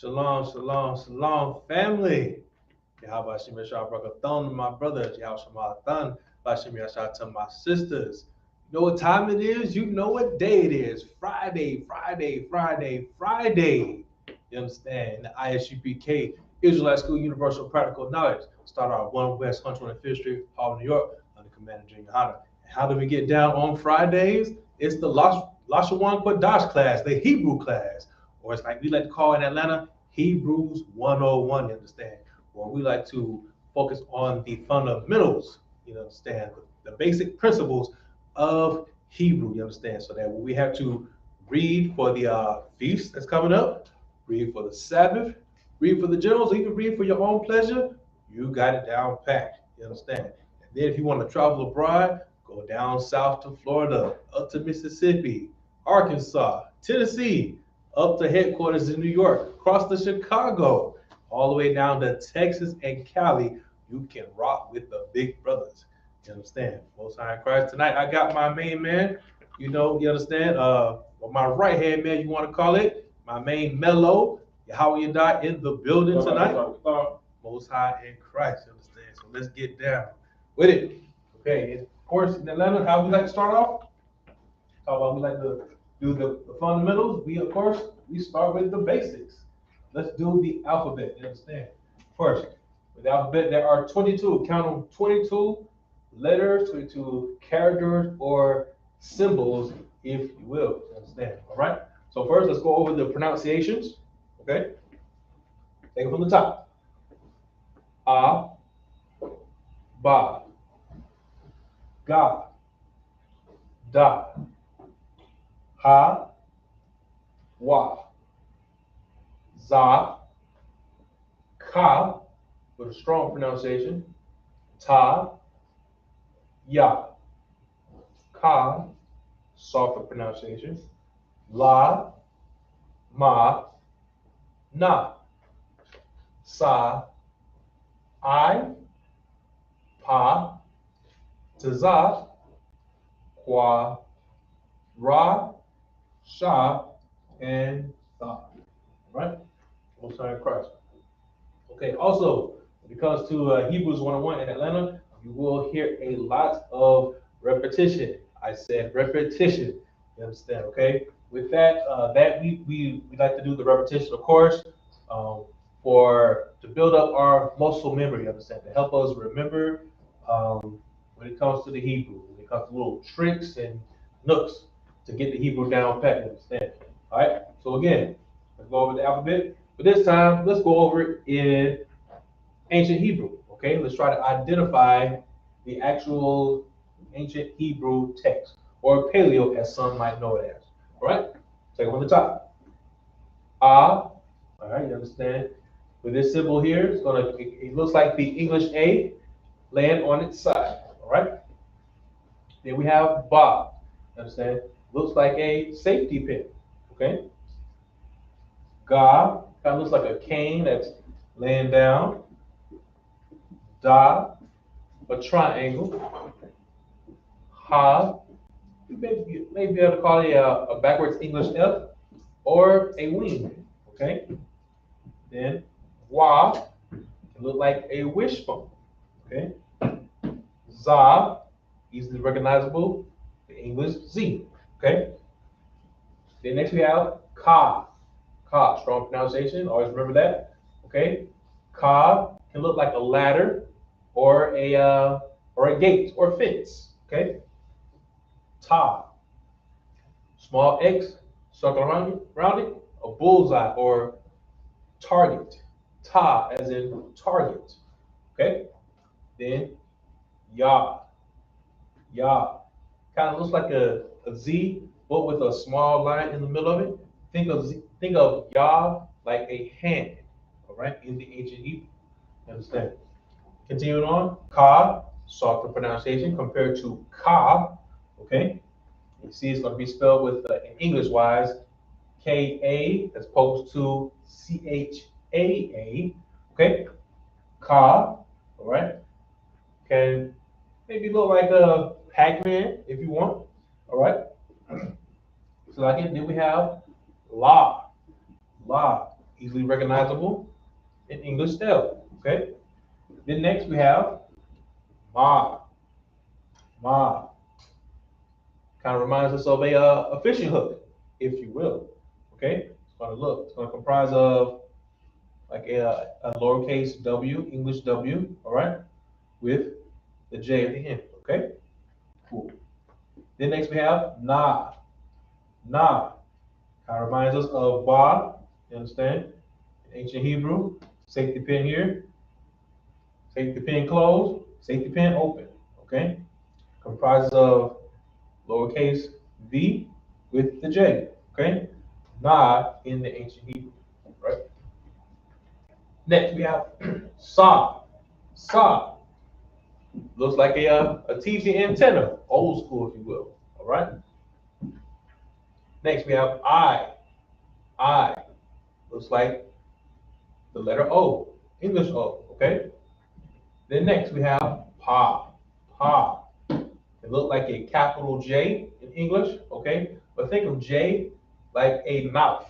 Shalom, shalom, shalom, family. Yahweh Hashem Yashar Brakathon to my brothers. Yahweh Shemathan, Hashem Yashar to my sisters. You know what time it is? You know what day it is. Friday, Friday, Friday, Friday. You understand? The I.S.U.P.K, Israelite School Universal Practical Knowledge. Start our 1 West 125th Street, Harlem, New York, under Commander Junior Yahanna. And how do we get down on Fridays? It's the Lashawan Qadash class, the Hebrew class. Or it's like we like to call in Atlanta, Hebrews 101, you understand? Or we like to focus on the fundamentals, you understand, the basic principles of Hebrew, you understand? So that when we have to read for the feast that's coming up, read for the Sabbath, read for the generals, even read for your own pleasure, you got it down packed, you understand? And then if you want to travel abroad, go down south to Florida, up to Mississippi, Arkansas, Tennessee, up to headquarters in New York, across to Chicago, all the way down to Texas and Cali. You can rock with the big brothers. You understand? Most High in Christ. Tonight, I got my main man. You know, you understand? Well, my right hand man, you want to call it? My main mellow, Yahweh Yadai in the building tonight. Most High in Christ. You understand? So let's get down with it. Okay. And of course, in Atlanta, how we like to start off? How about we like to do the fundamentals? We start with the basics. Let's do the alphabet. You understand? First, with the alphabet, there are 22. Count them: 22 letters, 22 characters or symbols, if you will. You understand? All right. So first, let's go over the pronunciations. Okay. Take it from the top. A, ba, ga, da, ha, wa, za, ka, with a strong pronunciation, ta, ya, ka, softer pronunciation, la, ma, na, sa, I, pa, tza, kwa, ra, sha, and tha. Right? Most High in Christ. Okay, also, when it comes to Hebrews 101 in Atlanta, you will hear a lot of repetition. I said repetition. You understand? Okay. With that, we like to do the repetition, of course, to build up our muscle memory. You understand? To help us remember when it comes to the Hebrew, when it comes to little tricks and nooks to get the Hebrew down pat. You understand? All right. So again, let's go over the alphabet. But this time, let's go over it in ancient Hebrew. Okay, let's try to identify the actual ancient Hebrew text, or paleo, as some might know it as. All right, take it from the top. All right, you understand? With this symbol here, it looks like the English A land on its side. All right. Then we have ba. Understand? Looks like a safety pin. Okay. Ga kind of looks like a cane that's laying down. Da, a triangle. Ha, you may be able to call it a backwards English F, or a wing. Okay. Then wa can look like a wishbone. Okay. Za, easily recognizable, the English Z. Okay. Then next we have ka. Ka, strong pronunciation. Always remember that. Okay. Ka can look like a ladder or a gate or fence. Okay. Ta, small X, circle around it, a bullseye or target. Ta, as in target. Okay. Then ya. Ya, kind of looks like a Z, but with a small line in the middle of it. Think of ya like a hand. All right, in the ancient Hebrew. Understand? Continuing on, ka, softer pronunciation compared to ka. Okay, you see it's going to be spelled with English wise K-A as opposed to C-H-A-A. Okay, ka. All right, can maybe look like a Pac-Man if you want. All right. So again, then we have la. La, easily recognizable in English style. Okay. Then next we have ma. Ma kind of reminds us of a fishing hook, if you will. Okay. It's going to look. It's going to comprise of like a lowercase w, English W. All right, with the J at the end. Okay. Cool. Then next we have na. Na kind of reminds us of ba. You understand? In ancient Hebrew, safety pin here, safety pin closed, safety pin open. Okay. Comprises of lowercase v with the J. Okay. Na in the ancient Hebrew. Right. Next we have sa. Sa looks like a TV antenna, old school, if you will. All right. Next we have I. I looks like the letter O, English O. Okay. Then next we have pa. Pa. It looks like a capital J in English. Okay. But think of J like a mouth.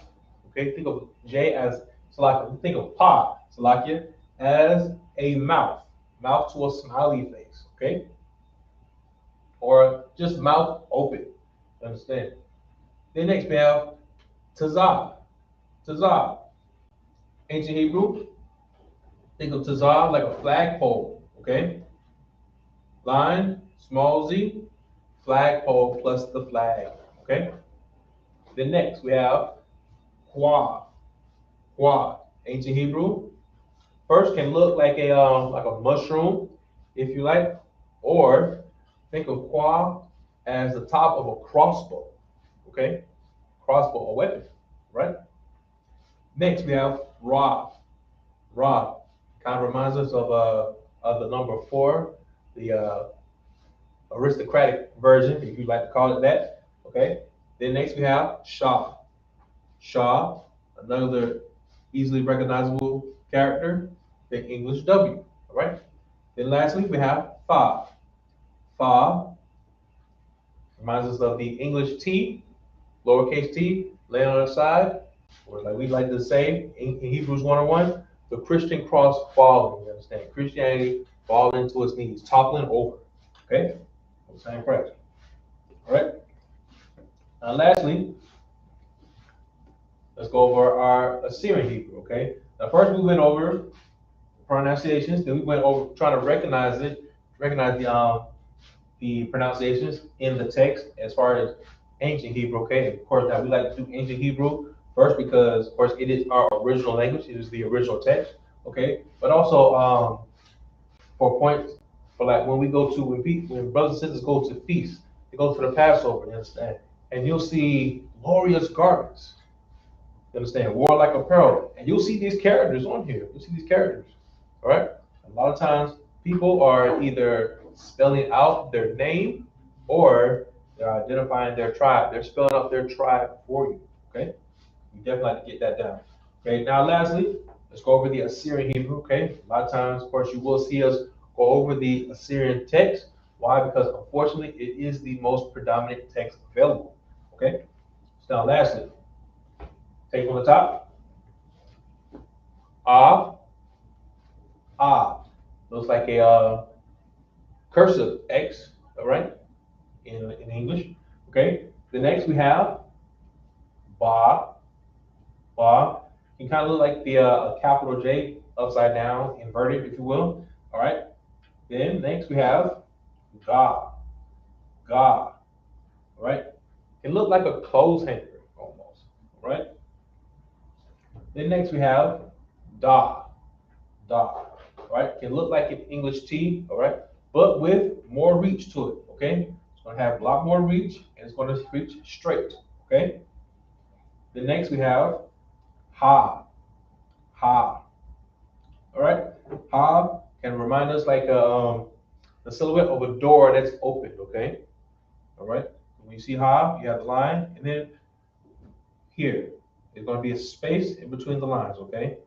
Okay. Think of J as Salakia. Think of pa, Salakia, as a mouth. Mouth to a smiley face. Okay. Or just mouth open. Understand? Then next we have tazah. Tazah. Ancient Hebrew. Think of tazah like a flagpole. Okay. Line, small z, flagpole plus the flag. Okay. Then next we have qua. Qua. Ancient Hebrew. First can look like a mushroom, if you like, or think of qua as the top of a crossbow. Okay. Crossbow, a weapon, right? Next, we have Ra. Ra kind of reminds us of the number 4, the aristocratic version, if you like to call it that. Okay. Then next, we have Shah. Shah, another easily recognizable character, the English W. All right. Then lastly, we have Fa. Fa reminds us of the English T, lowercase t, laying on the side, or like we like to say in Hebrews 101, the Christian cross falling. You understand? Christianity falling to its knees, toppling over. Okay? Same Christ. All right? Now, lastly, let's go over our Assyrian Hebrew. Okay? Now, first we went over pronunciations, then we went over trying to recognize the pronunciations in the text as far as ancient Hebrew. Okay, of course, now we like to do ancient Hebrew first because, of course, it is our original language. It is the original text. Okay, but also for points for like when we go to when brothers and sisters go to feasts, they go to the Passover. You understand? And you'll see glorious garments. You understand? Warlike apparel, and you'll see these characters on here. You'll see these characters. All right. A lot of times, people are either spelling out their name or they're identifying their tribe. They're spelling out their tribe for you. Okay. You definitely like to get that down. Okay. Now, lastly, let's go over the Assyrian Hebrew. Okay. A lot of times, of course, you will see us go over the Assyrian text. Why? Because unfortunately, it is the most predominant text available. Okay. So now, lastly, take from the top. Ah. Ah. Looks like a cursive X, all right, in English. Okay. The next we have ba. Ba. Can kind of look like the capital J upside down, inverted, if you will. All right. Then next we have ga. Ga. All right. Can look like a clothes hanger almost. All right. Then next we have da. Da. All right. Can look like an English T. All right. But with more reach to it. Okay. It's going to have a lot more reach and it's going to reach straight. Okay. The next we have ha. Ha. All right. Ha can remind us like the silhouette of a door that's opened. Okay. All right. When you see ha, you have the line, and then here there's going to be a space in between the lines. Okay.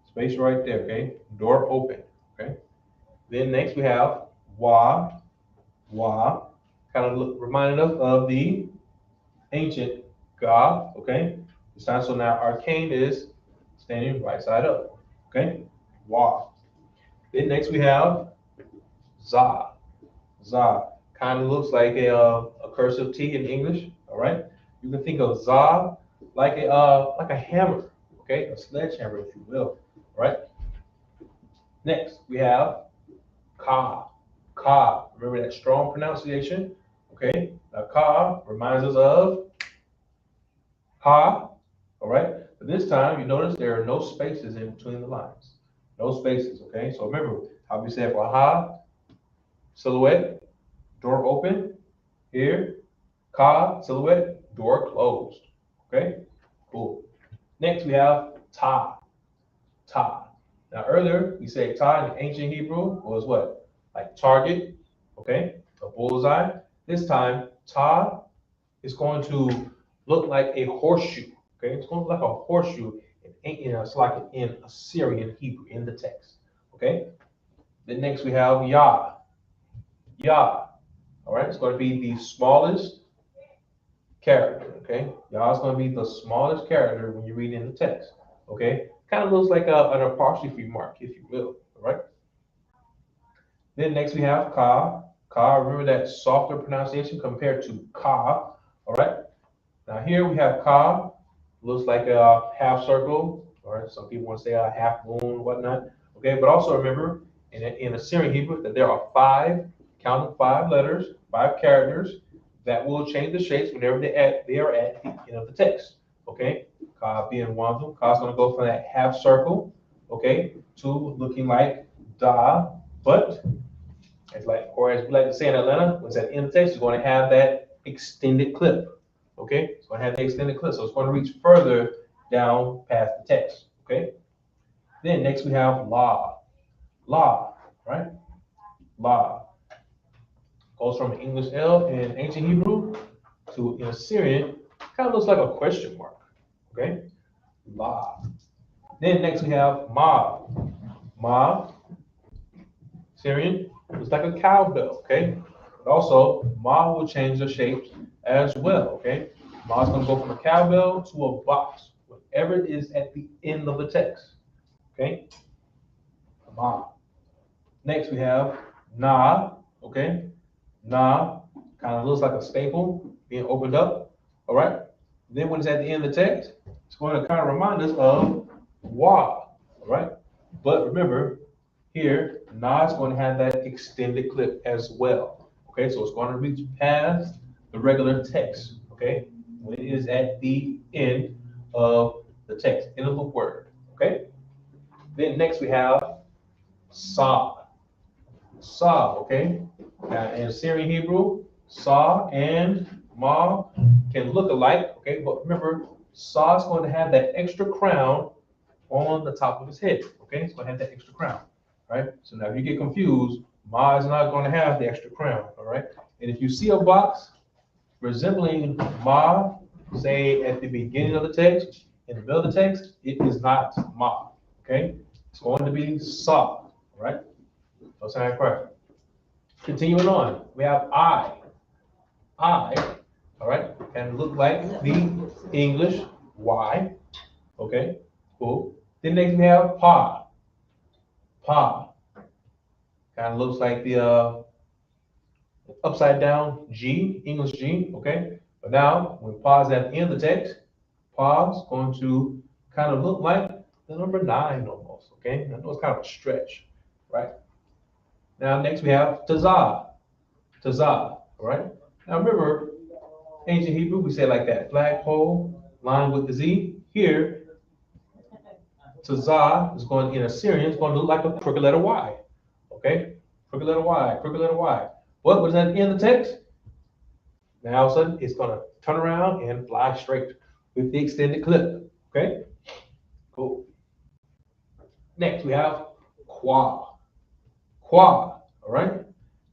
Space right there. Okay. Door open. Okay. Then next we have wa. Wa. Kind of reminded us of the ancient God. Okay. So now arcane is standing right side up. Okay, Wa. Then next we have Za. Za kind of looks like a cursive T in English. All right, you can think of Za like a hammer. Okay, a sledgehammer, if you will. All right. Next we have Ka. Ka. Remember that strong pronunciation. Okay, now Ka reminds us of Ha. All right, but this time you notice there are no spaces in between the lines. No spaces. Okay, so remember how we said for Ha, silhouette, door open. Here, Ka, silhouette, door closed. Okay, cool. Next we have Ta. Ta. Now earlier we said Ta in ancient Hebrew was what? Like target, okay, a bullseye. This time Ta is going to look like a horseshoe. Okay, it's going to look like a horseshoe it's like in Assyrian Hebrew in the text. Okay. Then next we have Yah. Yah. All right, it's going to be the smallest character. Okay, Yah is going to be the smallest character when you read in the text. Okay, kind of looks like an apostrophe mark, if you will. All right. Then next we have Ka. Ka. Remember that softer pronunciation compared to Ka. All right. Now here we have Ka. Looks like a half circle, or some people want to say a half moon, whatnot. Okay, but also remember in Assyrian Hebrew that there are count them 5 letters, 5 characters that will change the shapes whenever they are at the end of the text. Okay, Ka being one of them. Ka is going to go from that half circle, okay, to looking like Da, but it's like, or as we like to say in Atlanta, when it's at the end of the text, you're going to have that extended clip. Okay, it's going to have the extended clip, so it's going to reach further down past the text. Okay, then next we have La. La, right? La goes from English L in ancient Hebrew to in Assyrian, kind of looks like a question mark. Okay, La. Then next we have Ma. Ma, Syrian, looks like a cowbell. Okay, but also Ma will change the shapes as well. Okay, Ma is going to go from a cowbell to a box, whatever it is at the end of the text. Okay, Ma. Next we have Na. Okay, Na kind of looks like a staple being opened up. All right. Then when it's at the end of the text, it's going to kind of remind us of Wa. All right. But remember, here Na is going to have that extended clip as well. Okay, so it's going to reach past the regular text. Okay, when it is at the end of the text, end of the word. Okay. Then next we have Sa. Sa, okay? Now in Syrian Hebrew, Sa and Ma can look alike, okay? But remember, Sa is going to have that extra crown on the top of his head, okay? It's going to have that extra crown, right? So now if you get confused, Ma is not going to have the extra crown, all right? And if you see a box resembling Ma, say at the beginning of the text, in the middle of the text, it is not Ma, okay? It's going to be Sa, all right? So sound correct. Continuing on, we have I. I, all right, can look like the English Y. Okay, cool. Then next we have Pa. Pa kind of looks like the upside down G, English G. Okay, but now when Pa is at the end of the text, Pa is going to kind of look like the number 9 almost. Okay, I know it's kind of a stretch, right? Now next we have Tazah. Tazah, all right? Now remember, ancient Hebrew, we say like that, flagpole, line with the Z. Here, Tazah is going, in Assyrian, it's going to look like a crooked letter Y, okay? Crooked letter Y, crooked letter Y. What was at the end of the text? Now all of a sudden, it's going to turn around and fly straight with the extended clip, okay? Cool. Next, we have Qua. Qua, all right?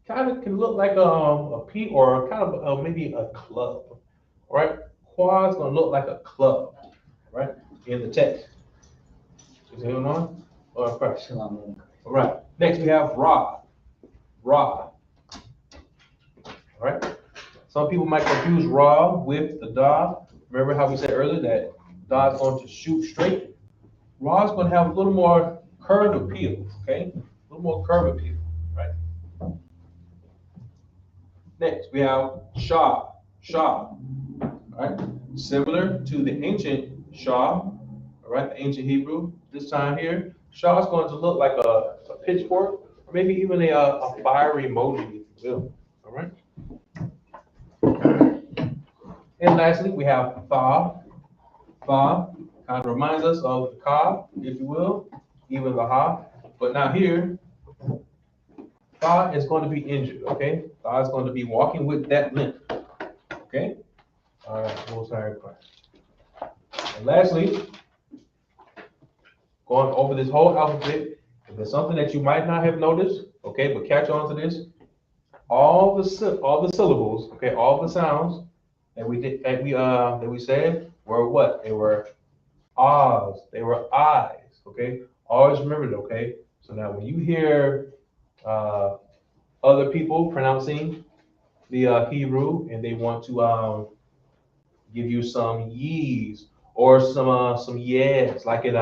Kind of can look like a P or kind of maybe a club, all right? Qua is going to look like a club, right? In the text. Is anyone on? Or first? All right. Next we have Ra. Ra. All right. Some people might confuse Ra with the Da. Remember how we said earlier that Da is going to shoot straight? Ra is going to have a little more curve appeal, okay? A little more curve appeal, right? Next, we have Shah, all right? Similar to the ancient Shah, all right, the ancient Hebrew. This time here, Shah is going to look like a pitchfork, or maybe even a fire emoji, if you will, all right? And lastly, we have Tha. Tha kind of reminds us of the Ka, if you will, even the Ha. But now here, Tha is going to be injured, okay? Tha is going to be walking with that limp, okay? All right, we'll start crying. And lastly, going over this whole alphabet, if there's something that you might not have noticed, okay, but catch on to this, all the syllables, okay, all the sounds that we said were what? They were ahs, they were eyes, okay? Always remember that, okay? So now when you hear other people pronouncing the Hebrew and they want to give you some yees or some yes, like it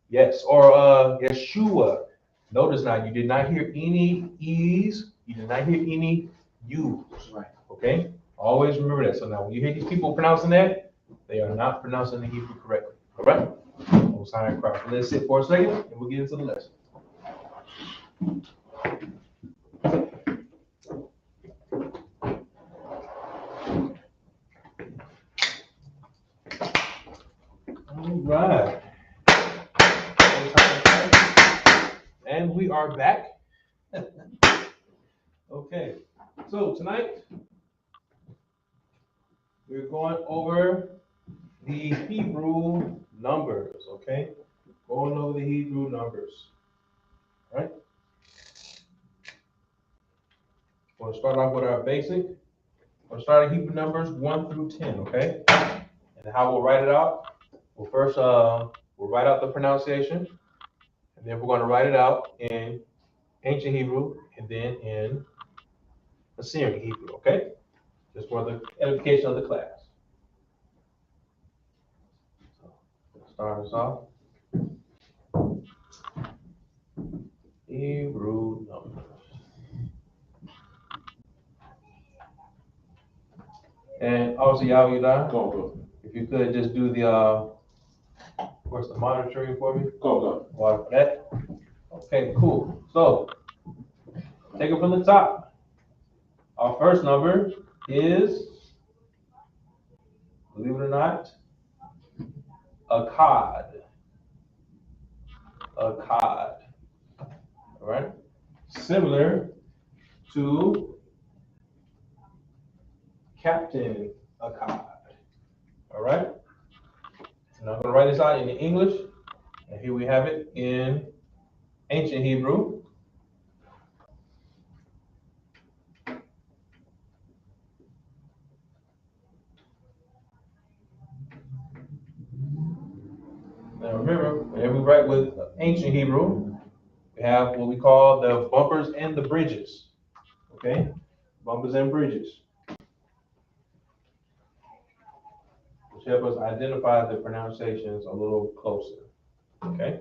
yes, or Yeshua. Notice now you did not hear any e's, you did not hear any u's. Right. Okay? Always remember that. So now when you hear these people pronouncing that, they are not pronouncing the Hebrew correctly. All right? We'll sign and cry. Let's sit for a second and we'll get into the lesson. All right. And we are back. Okay. So tonight we're going over the Hebrew numbers, okay? Going over the Hebrew numbers. All right? We'll start off with our basic. We'll start at Hebrew numbers 1 through 10, okay? And how we'll write it out. Well, first, we'll write out the pronunciation, and then we're going to write it out in ancient Hebrew, and then in Assyrian Hebrew, okay? Just for the edification of the class. So, start us off. Hebrew numbers. And obviously, Yahudah, Go. if you could just do the, of course, the monitoring for me. Go. Water for that. Okay, cool. So, take it from the top. Our first number is, believe it or not, a cod. A cod. All right? Similar to Captain Akkad. All right? And I'm going to write this out in English. And here we have it in ancient Hebrew. Now remember, whenever we write with ancient Hebrew, we have what we call the bumpers and the bridges. Okay? Bumpers and bridges, which help us identify the pronunciations a little closer. Okay?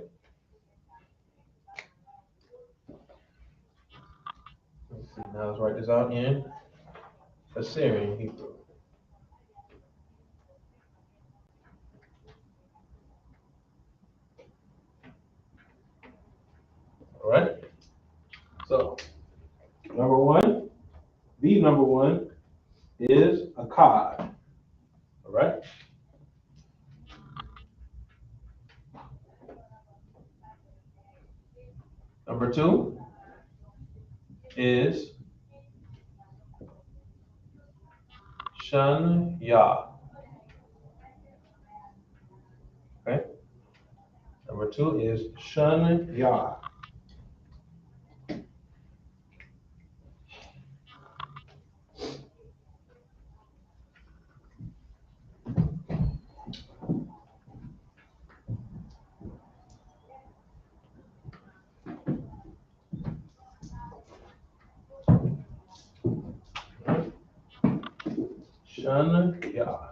Let's see, now let's write this out in Assyrian Hebrew. All right? So, number one, the number one is a cod. All right? Number two is Shun-Ya. Okay? Number two is Shun-Ya. Shun-Ya.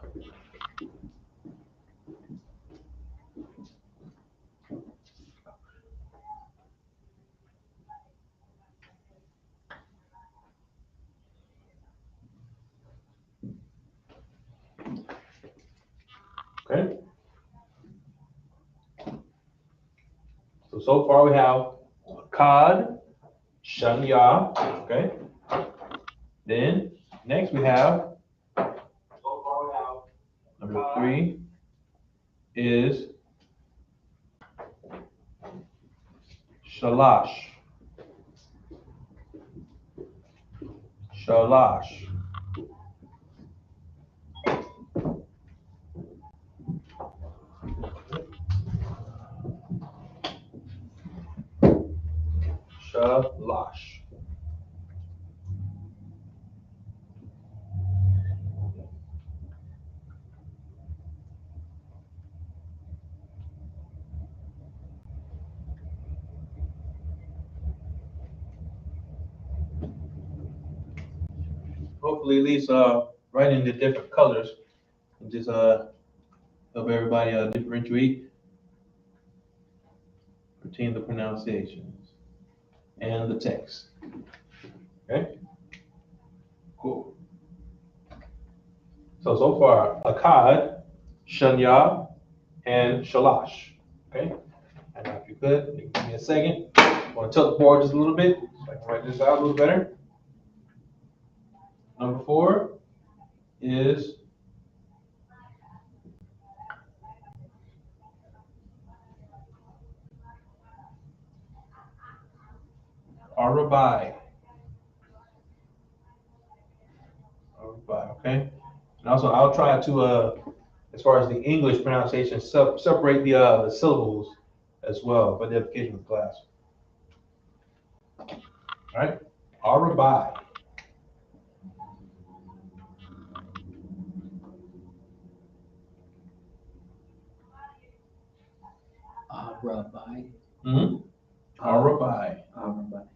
Okay. So far we have Kad, Shanya. Okay. Then next we have number 3 is Shalash. Shalash. Shalash. Hopefully at least writing the different colors and just help everybody differentiate between the pronunciations and the text. Okay? Cool. So far, Akkad, Shanya, and Shalash. Okay? And now if you could, give me a second. I want to tilt the board just a little bit so I can write this out a little better. Number 4 is Arabai. Arabai, okay? And also, I'll try to, as far as the English pronunciation, separate the syllables as well for the edification of the class. All right? Arabai. Arabai. Mm-hmm. Arabai. Arabai.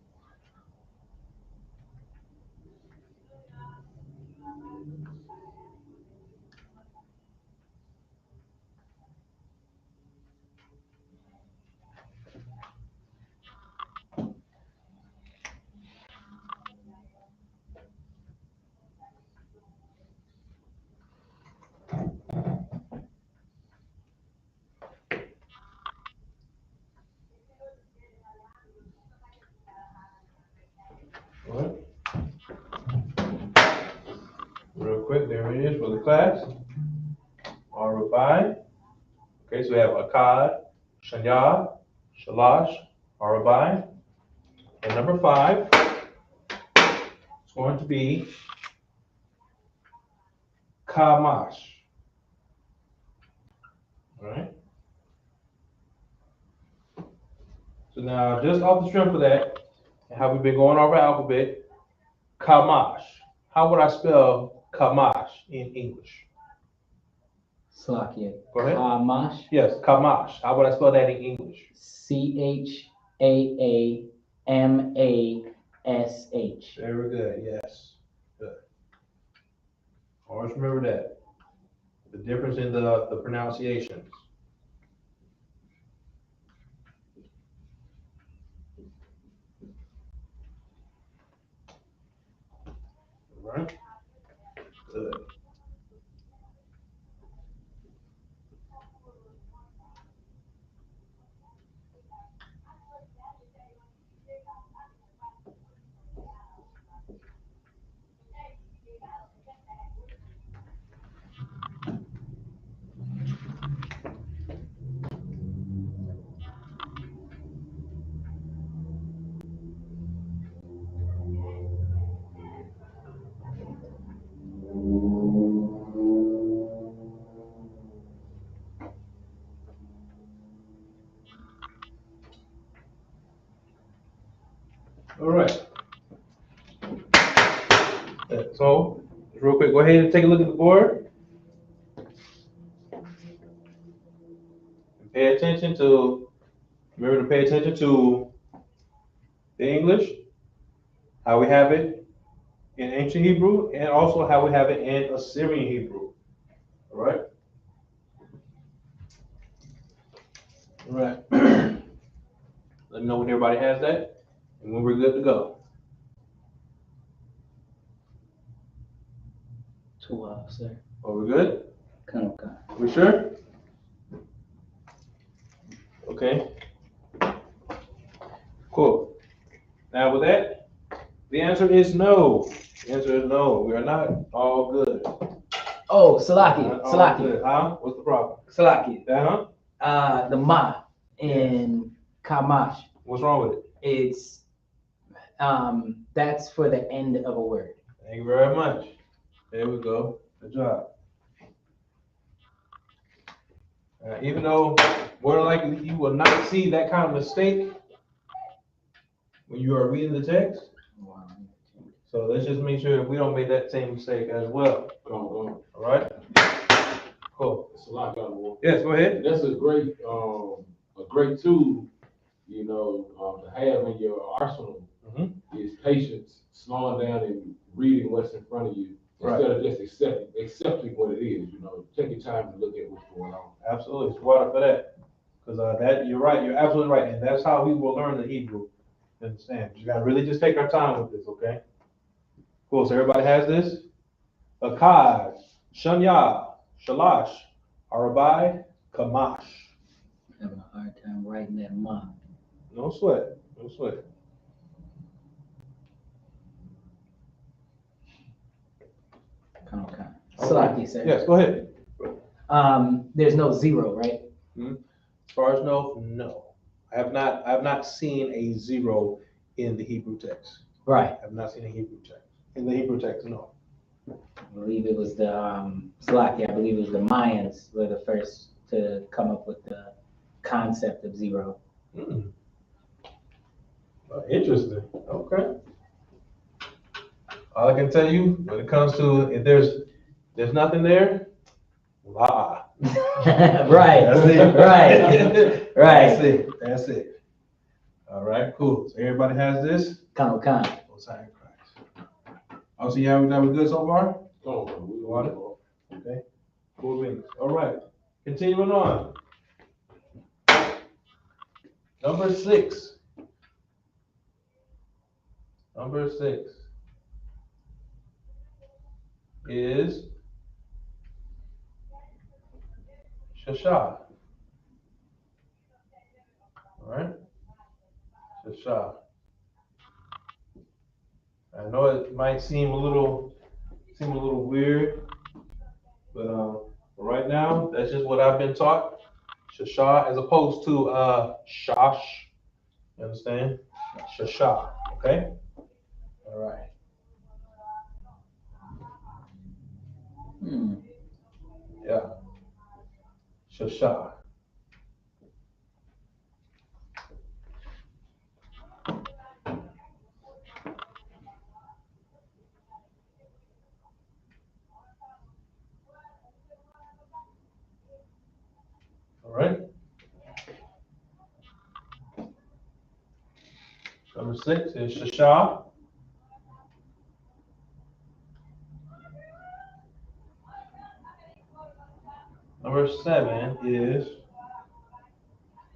All right. Real quick, there it is for the class. Arabai. Okay, so we have Akkad, Shanya, Shalash, Arabai. And number 5 is going to be Kamash. All right. So now, just off the strength of that, and how we've been going over alphabet, Kamash. How would I spell Kamash in English? Slakia. Go ahead. Kamash. Yes, Kamash. How would I spell that in English? CHAAMASH. Very good. Yes. Good. Always remember that. The difference in the pronunciations. All right. Good. All right. So, real quick, go ahead and take a look at the board. And pay attention to, remember to pay attention to the English, how we have it in ancient Hebrew, and also how we have it in Assyrian Hebrew. All right? All right. Let me know when everybody has that and when we're good to go. 12, sir. Are we good? Kanuka. We sure? Okay. Cool. Now with that, the answer is no. The answer is no. We are not all good. Oh, Salaki, Not all Salaki, good. Huh? What's the problem? Salaki. Uh-huh. The ma in Kamash, What's wrong with it? it's that's for the end of a word. Thank you very much. There we go. Good job. Even though more than likely you will not see that kind of mistake when you are reading the text. So let's just make sure we don't make that same mistake as well. Go. All right? Cool. It's a lot of work. Yes, go ahead. That's a great tool, to have in your arsenal. Is patience, slowing down and reading what's in front of you instead of just accepting what it is. Take your time to look at what's going on. Absolutely. It's water for that. Because that you're right. You're absolutely right. And that's how we will learn the Hebrew. You understand? You gotta really just take our time with this, okay? Cool. So everybody has this? Akkad, Shanya, Shalash, Arabai, Kamash. Having a hard time writing that ma. No sweat. No sweat. Okay. Salaki, sir. Yes, go ahead. There's no zero, right? As far as no. I have not seen a zero in the Hebrew text. Right. I have not seen a Hebrew text. In the Hebrew text, no. I believe it was the Salaki, I believe it was the Mayans were the first to come up with the concept of zero. Interesting. Okay. All I can tell you when it comes to if there's nothing there, la. Right. That's it. Right. Right. That's it. All right, cool. So everybody has this? Come. Messiah Christ. Oh, so that was good so far? We want it? Okay. Cool beans. All right. Continuing on. Number 6. Number 6 is Shasha. All right? Shasha. I know it might seem a little weird, but right now that's just what I've been taught. Shasha as opposed to shash. You understand? Shasha. Okay? All right. Yeah. Shasha. All right. Number 6 is Shasha. Number 7 is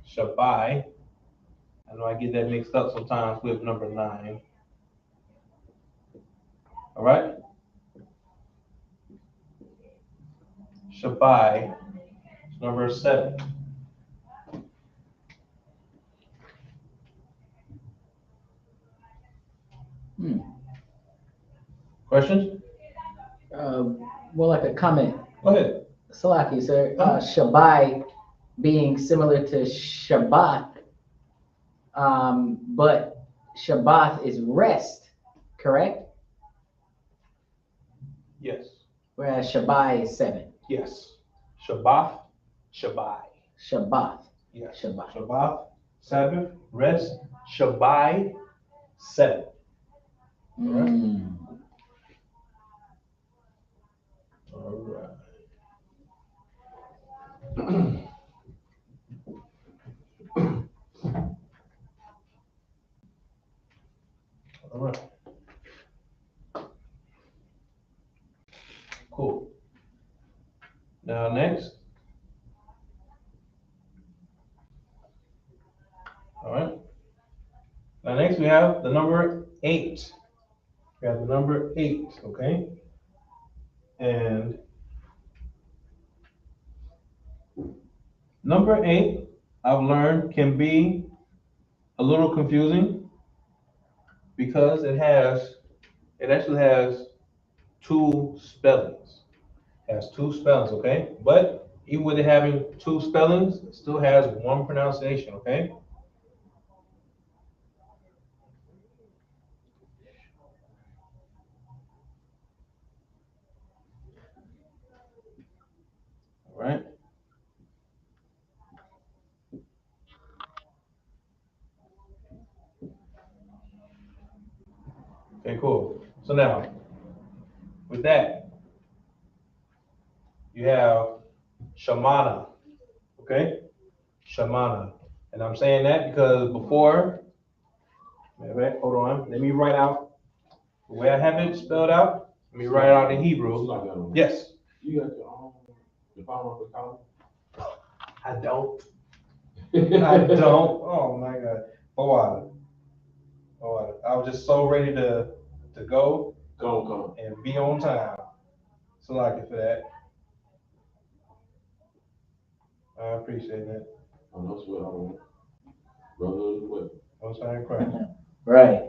Shabai. I know I get that mixed up sometimes with number 9. All right? Shabai is number 7. Questions? Well, like a comment. Go ahead. Salaki, sir. Shabai being similar to Shabbat, but Shabbat is rest, correct? Yes. Whereas Shabai is 7. Yes. Shabbat, Shabai. Shabbat. Yes. Shabbat. Shabbat, Sabbath, rest, Shabai, 7. All right. All right. Cool. Now next. All right. Now next we have the number 8. We have the number 8, okay? And number 8, I've learned can be a little confusing because it actually has two spellings. It has two spellings, okay? But even with it having two spellings, it still has one pronunciation, okay? All right. Okay, cool. So now, with that, you have shamana, okay? Shamana. And I'm saying that because before, wait, hold on, let me write out the way I have it spelled out. Let me write it out in Hebrew. Yes. You got your own, the power of the column? I don't. I don't. Oh my God. Oh, I was just so ready to go Come. and be on time. So like it for that. I appreciate that. Oh, no sweat, I don't. Brother of the way. I'm sorry, cry. Right.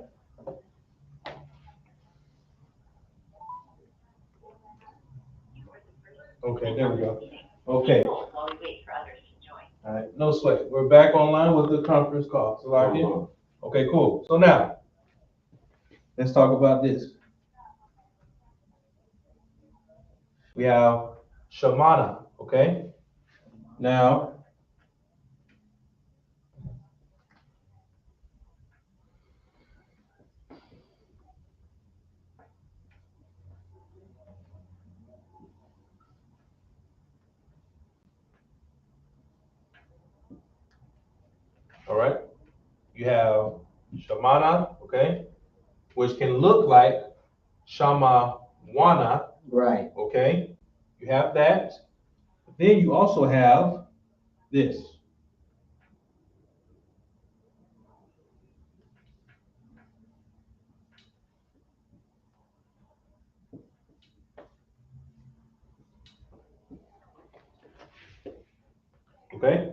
Okay, there we go. Okay. All right, no sweat. We're back online with the conference call. So like it. Okay, cool. So now, let's talk about this. We have shamana, okay? Now, all right, you have shamana, okay, which can look like shamawana, Right. okay? You have that. Then you also have this. Okay?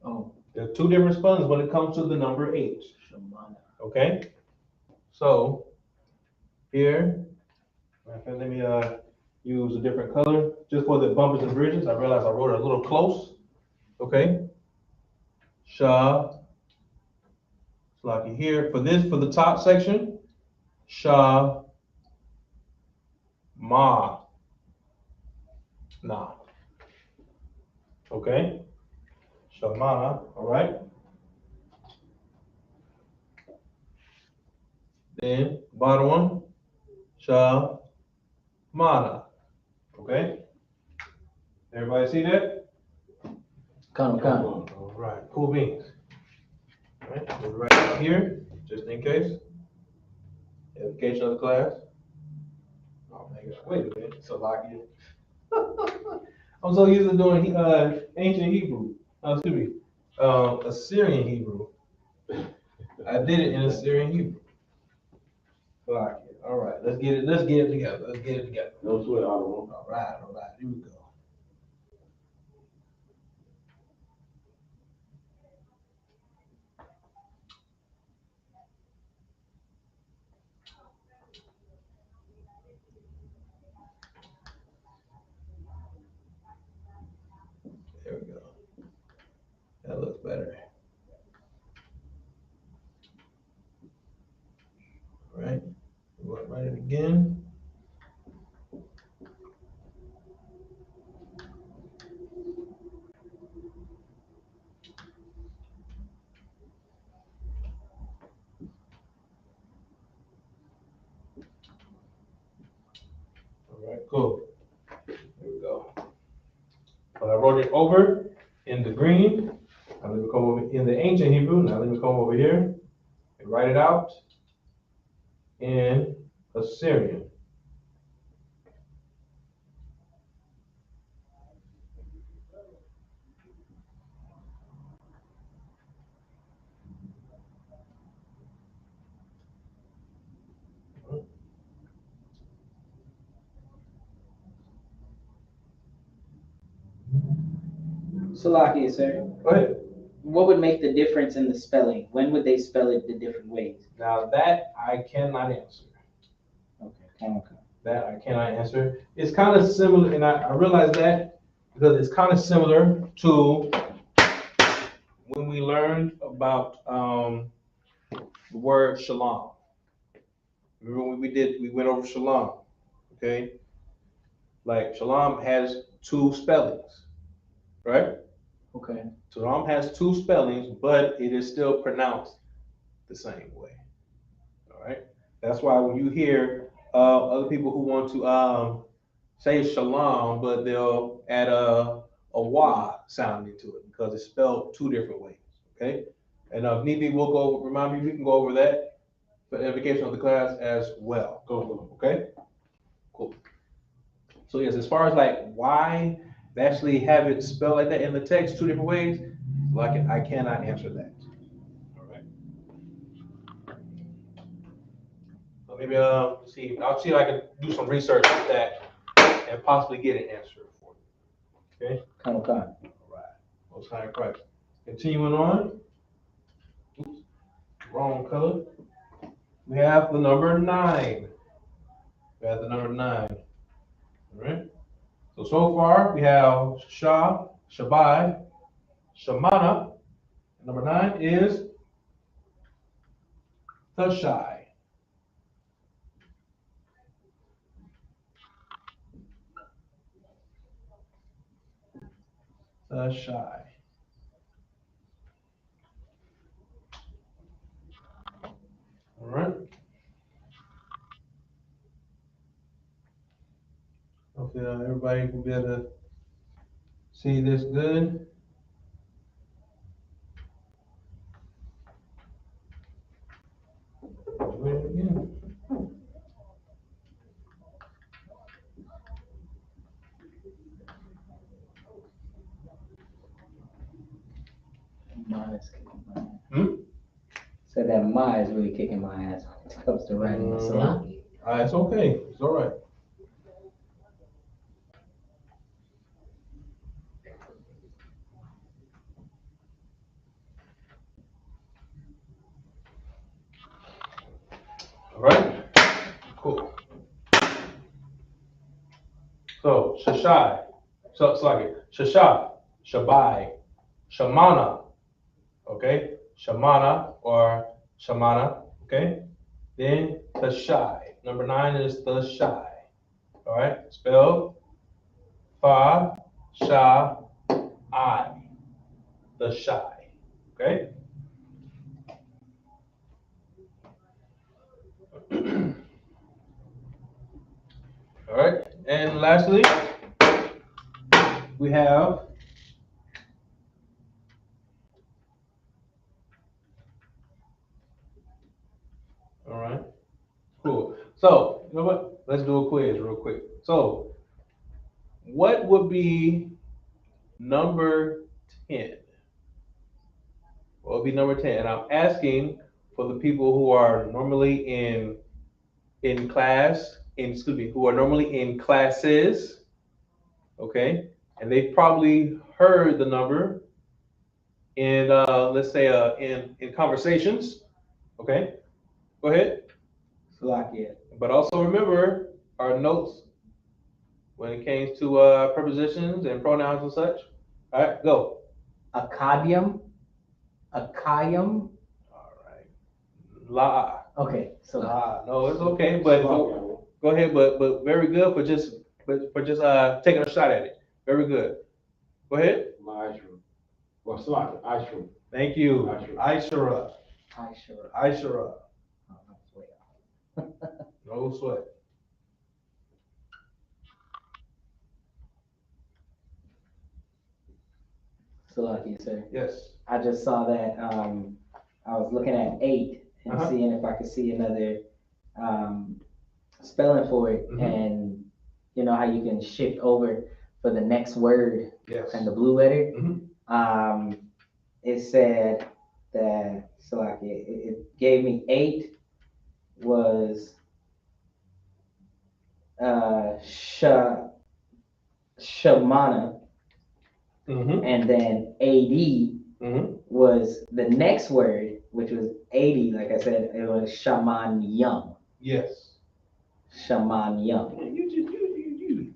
Oh, There are two different spellings when it comes to the number 8. shamana. Okay? So, here, let me use a different color just for the bumpers and bridges. I realized I wrote it a little close. Okay? Sha, like here, for the top section, Sha, Ma, Na. Okay? Shamana, all right? Then, bottom one, Sha, Mana. Okay? Everybody see that? Come. All right, cool beans. All right, we'll write it here, just in case. Edification of the class. Oh my God, wait a minute, so lock it. I'm so used to doing ancient Hebrew, excuse me, Assyrian Hebrew. I did it in Assyrian Hebrew. Lock it. All right, let's get it together. No sweat, I don't. All right, here we go. There we go. That looks better. All right, we'll write it again. All right, cool. Here we go. But I wrote it over in the green. Now let me come over in the ancient Hebrew. Now let me come over here and write it out in Assyrian. Salaki, sir. Go ahead. what would make the difference in the spelling? When would they spell it the different ways? Now that I cannot answer. Okay. That I cannot answer. It's kind of similar, and I realize that because it's kind of similar to when we learned about the word shalom. Remember when we went over shalom, okay? Like shalom has two spellings, right? Okay. Shalom has two spellings, but it is still pronounced the same way. All right. That's why when you hear other people who want to say shalom, but they'll add a wa sounding to it because it's spelled two different ways. Okay. And if need be, we'll go. Remind me, we can go over that for edification of the class as well. Go. Okay. Cool. So yes, as far as like why they actually have it spelled like that in the text two different ways, like I cannot answer that. All right. So maybe see, I'll see if I can do some research with that and possibly get an answer for you. Okay. Okay. All right. Most High Christ. Continuing on. Oops. Wrong color. We have the number 9. We have the number 9. All right. So far we have Shah, Shabai, Shamana. Number 9 is Thashai. Thashai. All right. Hopefully everybody will be able to see this good. Do it again. Mine is kicking my ass. Hmm? So that ma is really kicking my ass when it comes to writing the salami. It's okay. It's all right. All right. Cool. So Shashai, Shashai, Shabai, Shamana, okay? Shamana or Shamana, okay? Then Thashai. Number 9 is Thashai. All right? Spelled Fa, Sha, I. Thashai. Okay? All right. And lastly, we have all right. Cool. So, you know what? Let's do a quiz real quick. So, what would be number 10? What would be number 10? And I'm asking for the people who are normally in class, who are normally in classes, okay? And they've probably heard the number in let's say in conversations, okay? Go ahead. Salakia. But also remember our notes when it came to prepositions and pronouns and such. All right, go. Akadium. Akayum. All right. La. Okay. La. No, it's okay, but go ahead. But very good for just taking a shot at it. Very good. Go ahead. Maestro. Well, Salaki, Maestro. Thank you. Aishara. Aishara. Oh, that's way off. No sweat. Salakia, sir. Yes. I just saw that. I was looking at 8 and Uh-huh. seeing if I could see another spelling for it, Mhm. and you know how you can shift over for the next word Yes. and the blue letter. Mhm. It said that it gave me 8 was shamana, Mhm. and then AD was the next word, which was 80, like I said, it was shaman young. Yes. Shaman young.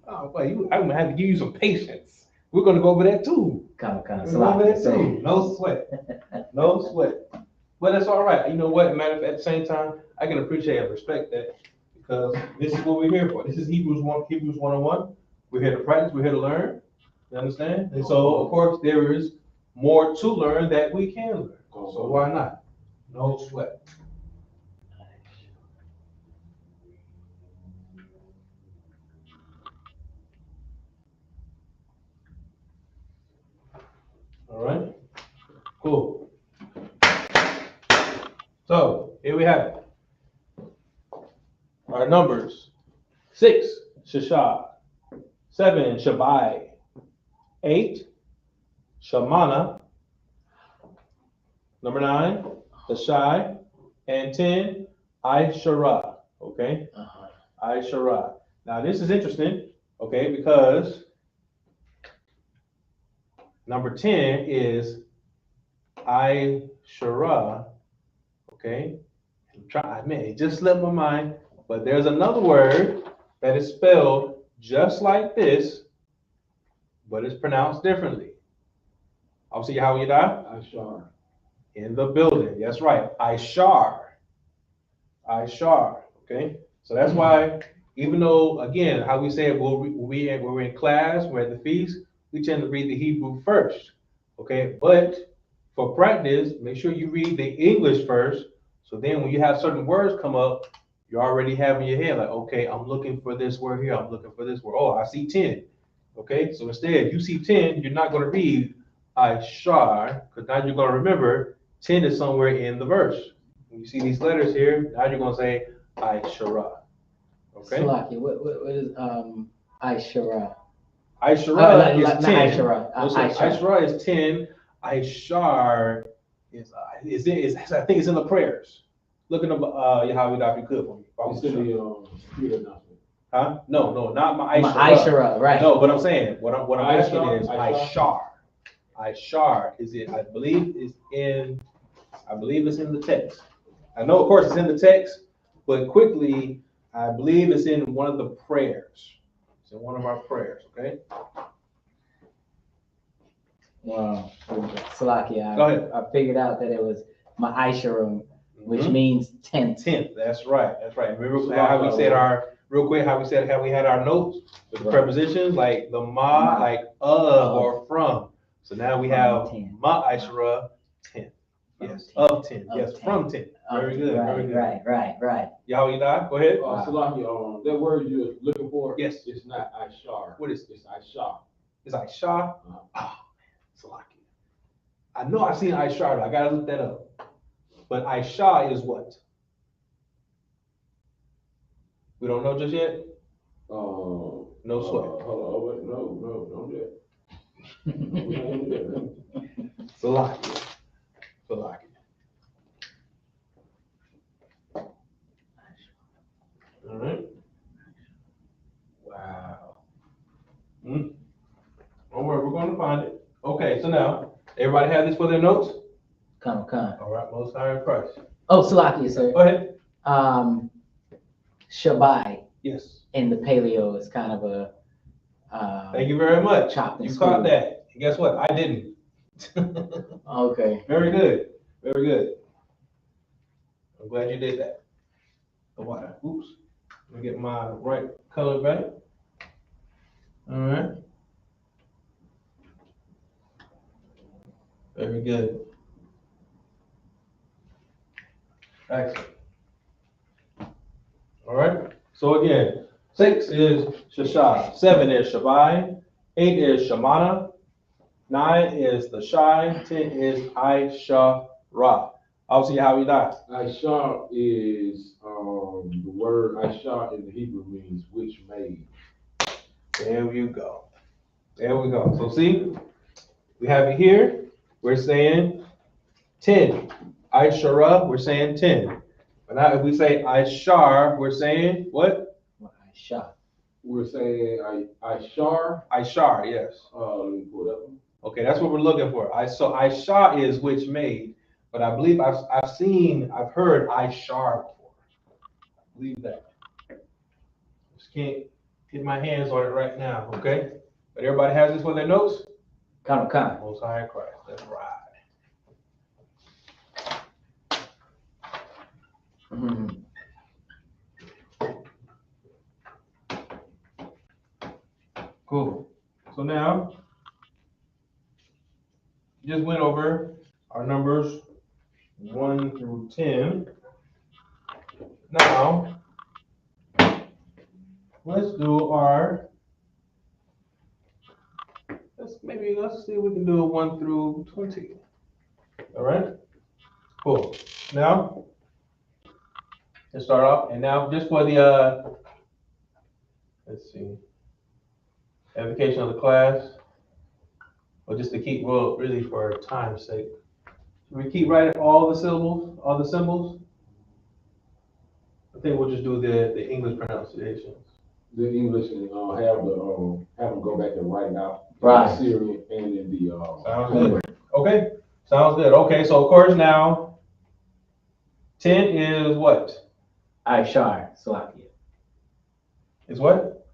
Oh, boy, I'm gonna have to give you some patience. We're gonna go over that too. Come. We're gonna go over that too. No sweat. No sweat. But that's all right. You know what? Matter of fact, at the same time, I can appreciate and respect that because this is what we're here for. This is Hebrews 101. We're here to practice. We're here to learn. You understand? And so, of course, there is more to learn that we can learn. So why not? No sweat. All right. Cool. So here we have it. Our numbers: 6, Shashah; 7, Shabai; 8, Shamana; number 9, Tashai; and 10, I.S.U.P.K. Okay? I.S.U.P.K. Now this is interesting, okay, because number 10 is I.S.U.P.K. Okay? It just slipped my mind, but there's another word that is spelled just like this, but it's pronounced differently. I'll see how you die. I-S-H-A-R. In the building. That's right. I-S-H-A-R. I-S-H-A-R. Okay? So that's why, even though, again, how we say it, we're in class, we're at the feast, we tend to read the Hebrew first. Okay? But for practice, make sure you read the English first. So then when you have certain words come up, you already have in your head, like, okay, I'm looking for this word here. I'm looking for this word. Oh, I see 10. Okay? So instead, if you see 10, you're not going to read I-S-H-A-R, because now you're going to remember 10 is somewhere in the verse. When you see these letters here, now you're going to say I-S-H-A-R. Okay? Salaki, what is I-S-H-A-R? I-S-H-A-R is 10. I-S-H-A-R is 10. I-S-H-A-R is I think it's in the prayers. Look at Yahanna if you could for me. It's in the spirit announcement. Huh? No, not my My I-S-H-A-R. I-S-H-A-R, right. No, but I'm saying what I'm asking I-S-H-A-R? is I-S-H-A-R. I-S-H-A-R is it? I believe it's in the text. I know, of course, it's in the text, but quickly, I believe it's in one of the prayers. It's in one of our prayers. Okay. Wow. Salaki, Go ahead. I figured out that it was my I-S-H-A-R, which means 10th. 10th. That's right. Remember how we said how we had our notes with the prepositions like the ma, like of or from. So now we have ma I-S-H-A-R 10. Yes, of 10. Yes, from 10. Very good. Very good. Right. Yahanna, go ahead. Salaki, that word you're looking for, yes, it's not I-S-H-A-R. What is it? It's I-S-H-A. It's I-S-H-A. Oh, Salaki. I know I've seen I-S-H-A. I gotta look that up. But I-S-H-A is what? We don't know just yet? No sweat. Hold on, no, don't do that. Salaki. All right. Wow. Don't worry, we're going to find it. Okay, so now, everybody have this for their notes? Come. All right, Most High in Christ. Oh, Salaki, sir. Go ahead. Shabai. Yes. In the paleo is kind of a thank you very much. You caught that. And guess what? I didn't. Okay. Very good. I'm glad you did that. Oops. Let me get my right color back. All right. Very good. Excellent. All right. So again, 6 is Shashah, 7 is Shabai, 8 is Shamana, 9 is the Shai, 10 is I-S-H-A-R. I'll see how we die. I-S-H-A-R is the word I-S-H-A-R in the Hebrew means which made. There we go. So see, we have it here. We're saying 10. I-S-H-A-R, we're saying 10. But now if we say I-S-H-A-R, we're saying what? I-S-H-A-R. We're saying I-S-H-A-R. I-S-H-A-R, yes. Let me pull that Okay, that's what we're looking for. So Aisha is which made, but I believe I've heard Aishar before. I believe that. Just can't get my hands on it right now, okay? But everybody has this on their notes? Come. Most High in Christ. That's right. Mm-hmm. Cool. So now, just went over our numbers 1 through 10. Now, let's do our, let's see if we can do a 1 through 20. All right? Cool. Now, let's start off. And now, just for the, let's see, edification of the class, or just to keep, well, really for time's sake, should we keep writing all the syllables, all the symbols? I think we'll just do the English pronunciations. The English and have them go back and write it out. Right. In Syrian and in the Sounds good. Okay. Sounds good. Okay, so of course now 10 is what? Aishar, Salakia. Is what?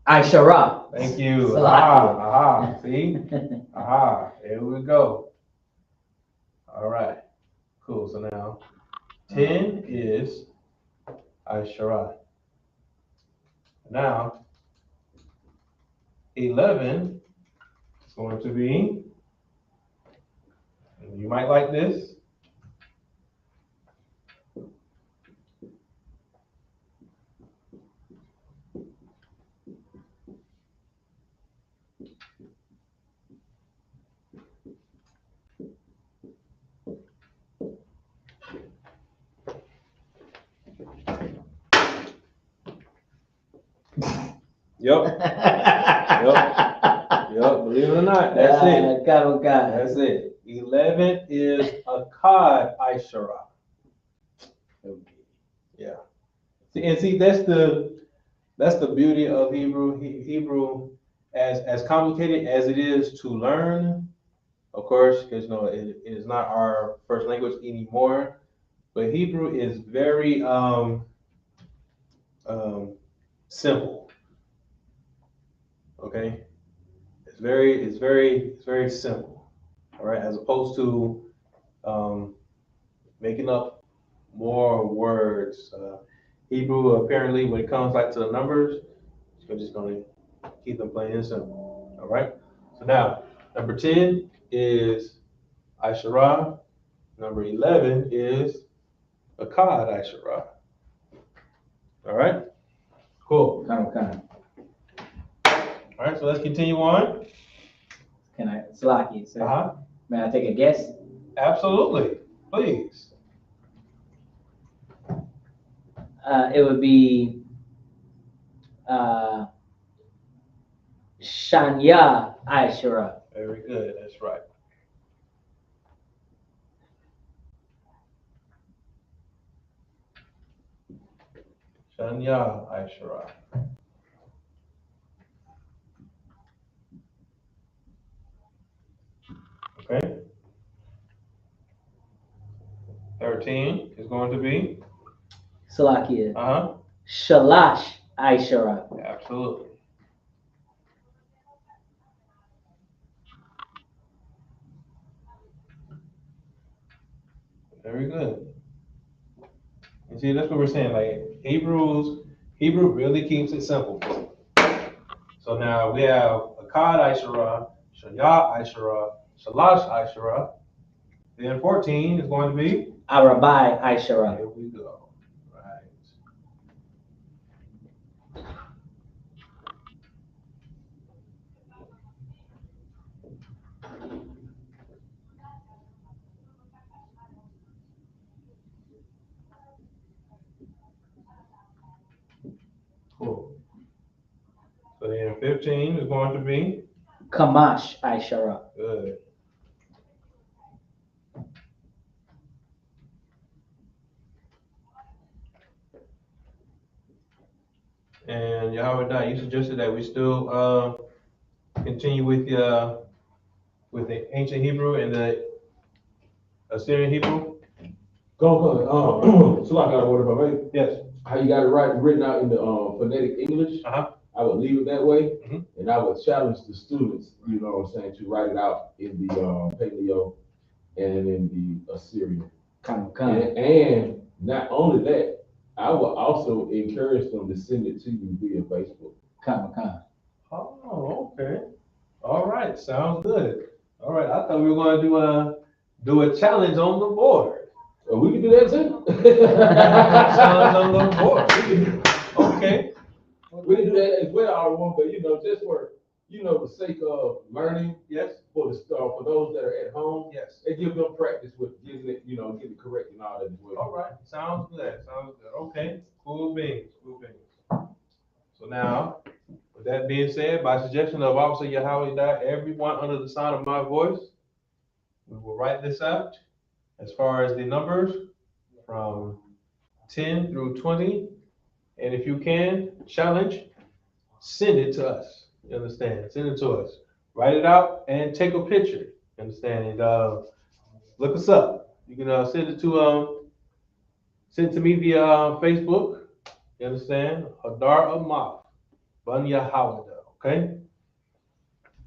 Aishara. Thank you. Salakia. Aha. See? Aha. There we go. All right. Cool. So now 10 is Aishara. Now 11 is going to be, and you might like this. Yep. Yep. Believe it or not, that's it. God. That's it. 11 is Akkad Aishara. Okay. Yeah. See, that's the beauty of Hebrew. Hebrew, as complicated as it is to learn, of course, because it is not our first language anymore. But Hebrew is very simple. Okay, it's very simple. All right, as opposed to making up more words. Hebrew apparently, when it comes back to the numbers, we're just going to keep them plain and simple. All right. So now, number 10 is Aishara. Number 11 is Akkad Aishara. All right. Cool. Come. All right. So let's continue on. Can I, Salakia, sir? Uh-huh. May I take a guess? Absolutely. Please. It would be Shanya Aishara. Very good. That's right. Shanya Aishara. Okay. 13 is going to be Salakia. uh-huh. Shalash Aishara. Absolutely. Very good. You see, that's what we're saying. Like Hebrew really keeps it simple. So now we have Akkad Aishara, Shanya Aishara, Shalash Aishara. Then 14 is going to be Arabai Aishara. Here we go. Right. Cool. So then 15 is going to be Kamash Aishara. good. And Yahanna, you suggested that we still continue with with the ancient Hebrew and the Assyrian Hebrew? So like I wonder if I may. Yes. How you got it written out in the phonetic English. I would leave it that way, and I would challenge the students, you know what I'm saying, to write it out in the Paleo and in the Assyrian. And not only that, I will also encourage them to send it to you via Facebook. Oh, okay. All right, sounds good. All right, I thought we were going to do a challenge on the board. Well, we can do that too. Challenge on the board. Okay. We can do that as well, I want, but just for the sake of learning. Yes. For those that are at home. Yes. They give them practice with getting it, getting it correct and all that as well. All right, sounds good. Okay, cool beans. So now, with that being said, by suggestion of Officer Yahweh, everyone under the sound of my voice, we will write this out as far as the numbers from 10 through 20. And if you can, challenge, send it to us. You understand? Send it to us. Write it out and take a picture. You understand? And look us up. You can send it to me via Facebook. You understand? Hadar Amaf, Banya Hawada. Okay?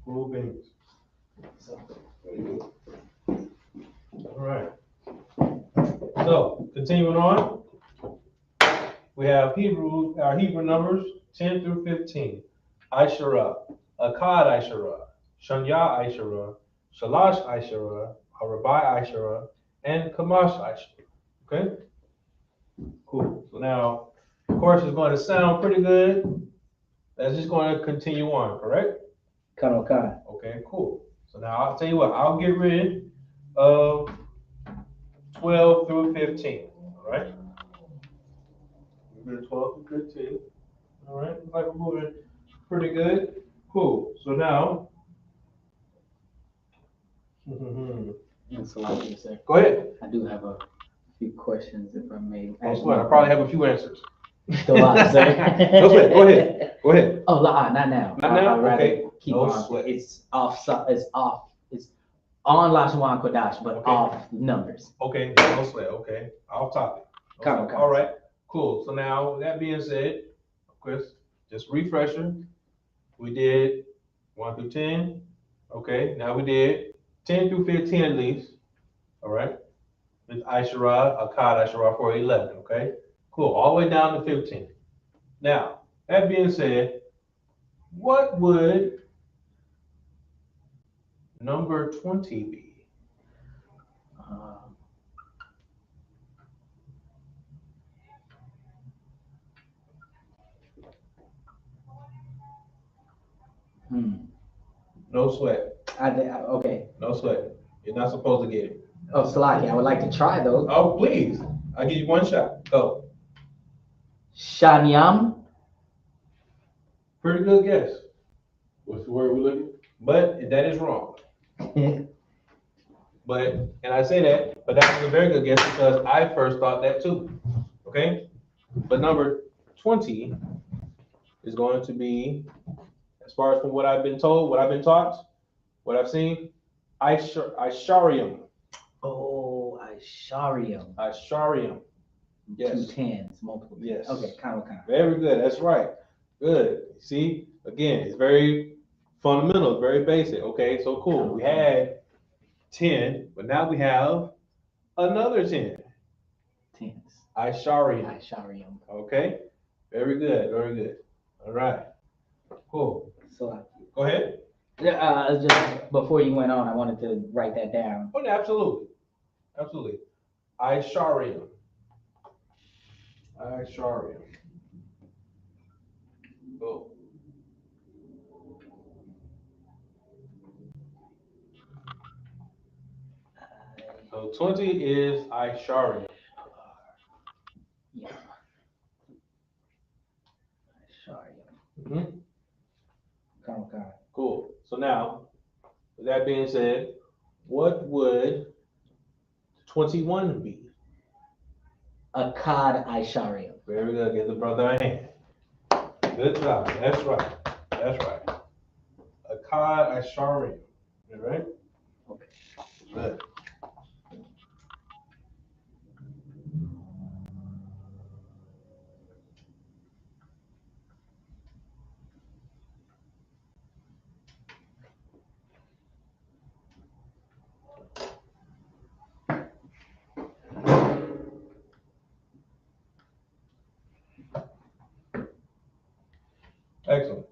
Cool beans. All right. So, continuing on, we have our Hebrew numbers 10 through 15. Aishara, Akkad Aishara, Shanya Aishara, Shalash Aishara, Arabai Aishara, and Kamash Aishara. Okay? Cool. So now, of course, it's going to sound pretty good. That's just going to continue on, correct? Okay, cool. So now I'll tell you what, I'll get rid of 12 through 15. All right? Get rid of 12 through 15. All right, looks like we're moving pretty good. Cool. So now, go ahead. I do have a few questions, if I may. I probably have a few answers. Still on, sir. No sweat. Go ahead. Oh, not now. Not now? Okay. Keep No on. sweat. It's off. It's on Lashawan Qadash, but off numbers. Okay. No sweat. Okay. Off topic. Okay. All right. Cool. So now, with that being said, of course, just refresher. We did 1 through 10. Okay. Now we did 10 through 15 at least. All right. With Aishara, Akkad Aishara for 11. Okay. Cool. All the way down to 15. Now, that being said, what would number 20 be? No sweat. Okay. No sweat. You're not supposed to get it. Oh, Salaki, I would like to try though. Oh, please. I'll give you one shot. Go. Shanyam. Pretty good guess. What's the word we're looking? But that is wrong. And I say that, but that was a very good guess because I first thought that too. Okay? But number 20 is going to be, as far as from what I've been told, what I've been taught, what I've seen, Isharium. Oh, Isharium. Isharium. Yes. 2 tens, multiple. Yes. Okay, kind of. Very good. That's right. Good. See, again, it's very fundamental, very basic. Okay, so cool. We had 10, but now we have another 10. Tens. Isharium. Okay. Very good. All right. Cool. So Go ahead. Just before you went on, I wanted to write that down. Oh, absolutely. Isharium. Cool. So 20 is Isharium. Yeah. Isharium. Mm-hmm. Okay. Cool. So now, with that being said, what would 21 be? Akkad Isharium. Very good. Give the brother a hand. Good job. That's right. Akkad Isharium. All right. Good. Excellent.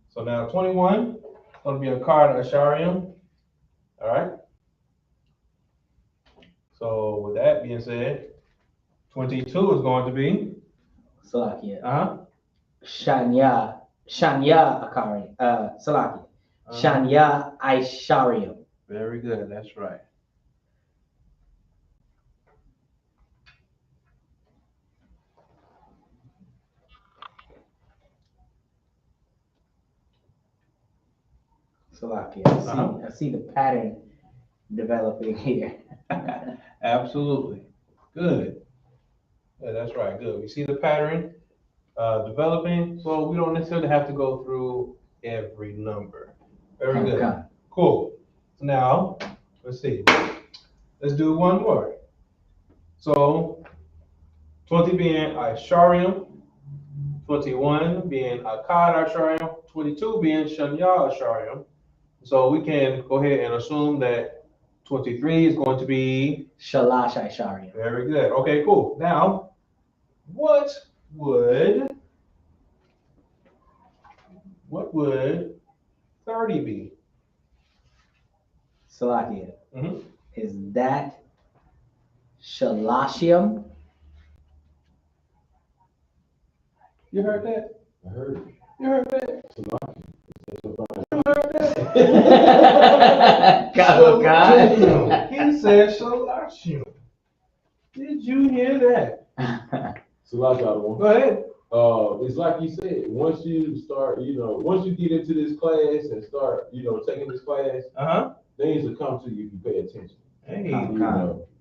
So now 21 is going to be a card Asharium. All right. So with that being said, 22 is going to be Salakia. Shanya Akari. Salakia. Shanya Aisharium. Very good. That's right. Salakia. I see the pattern developing here. Absolutely. Good. Yeah, that's right. Good. We see the pattern developing, so we don't necessarily have to go through every number. Very good. Okay. Cool. So now, let's see. Let's do one more. So, 20 being Isharium, 21 being Akkad Isharium, 22 being Shanya Isharium. So we can go ahead and assume that 23 is going to be Shalash Aisharium. very good. Okay, cool. Now, what would 30 be? Salakia. Mm-hmm. Is that Shalashium? You heard that? I heard. You heard that? God. He said Shalashium. Did you hear that? So I got one. Go ahead. It's like you said, once you start, once you get into this class and start, taking this class, things will come to you if you pay attention. Hey,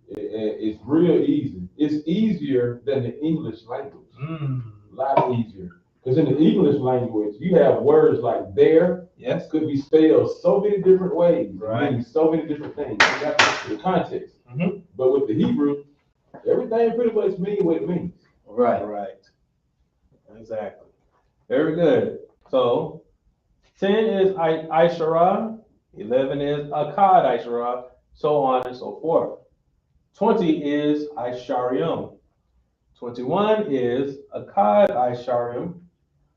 It's real easy. It's easier than the English language. A lot easier. Because in the English language, you have words like there. Yes. Could be spelled so many different ways. Right. Meaning so many different things. You have to the context. Mm-hmm. But with the Hebrew, everything pretty much means what it means. Right. Exactly. Very good. So 10 is Aishara, 11 is Akkad Aishara, so on and so forth. 20 is Aisharium. 21 is Akkad Aisharium.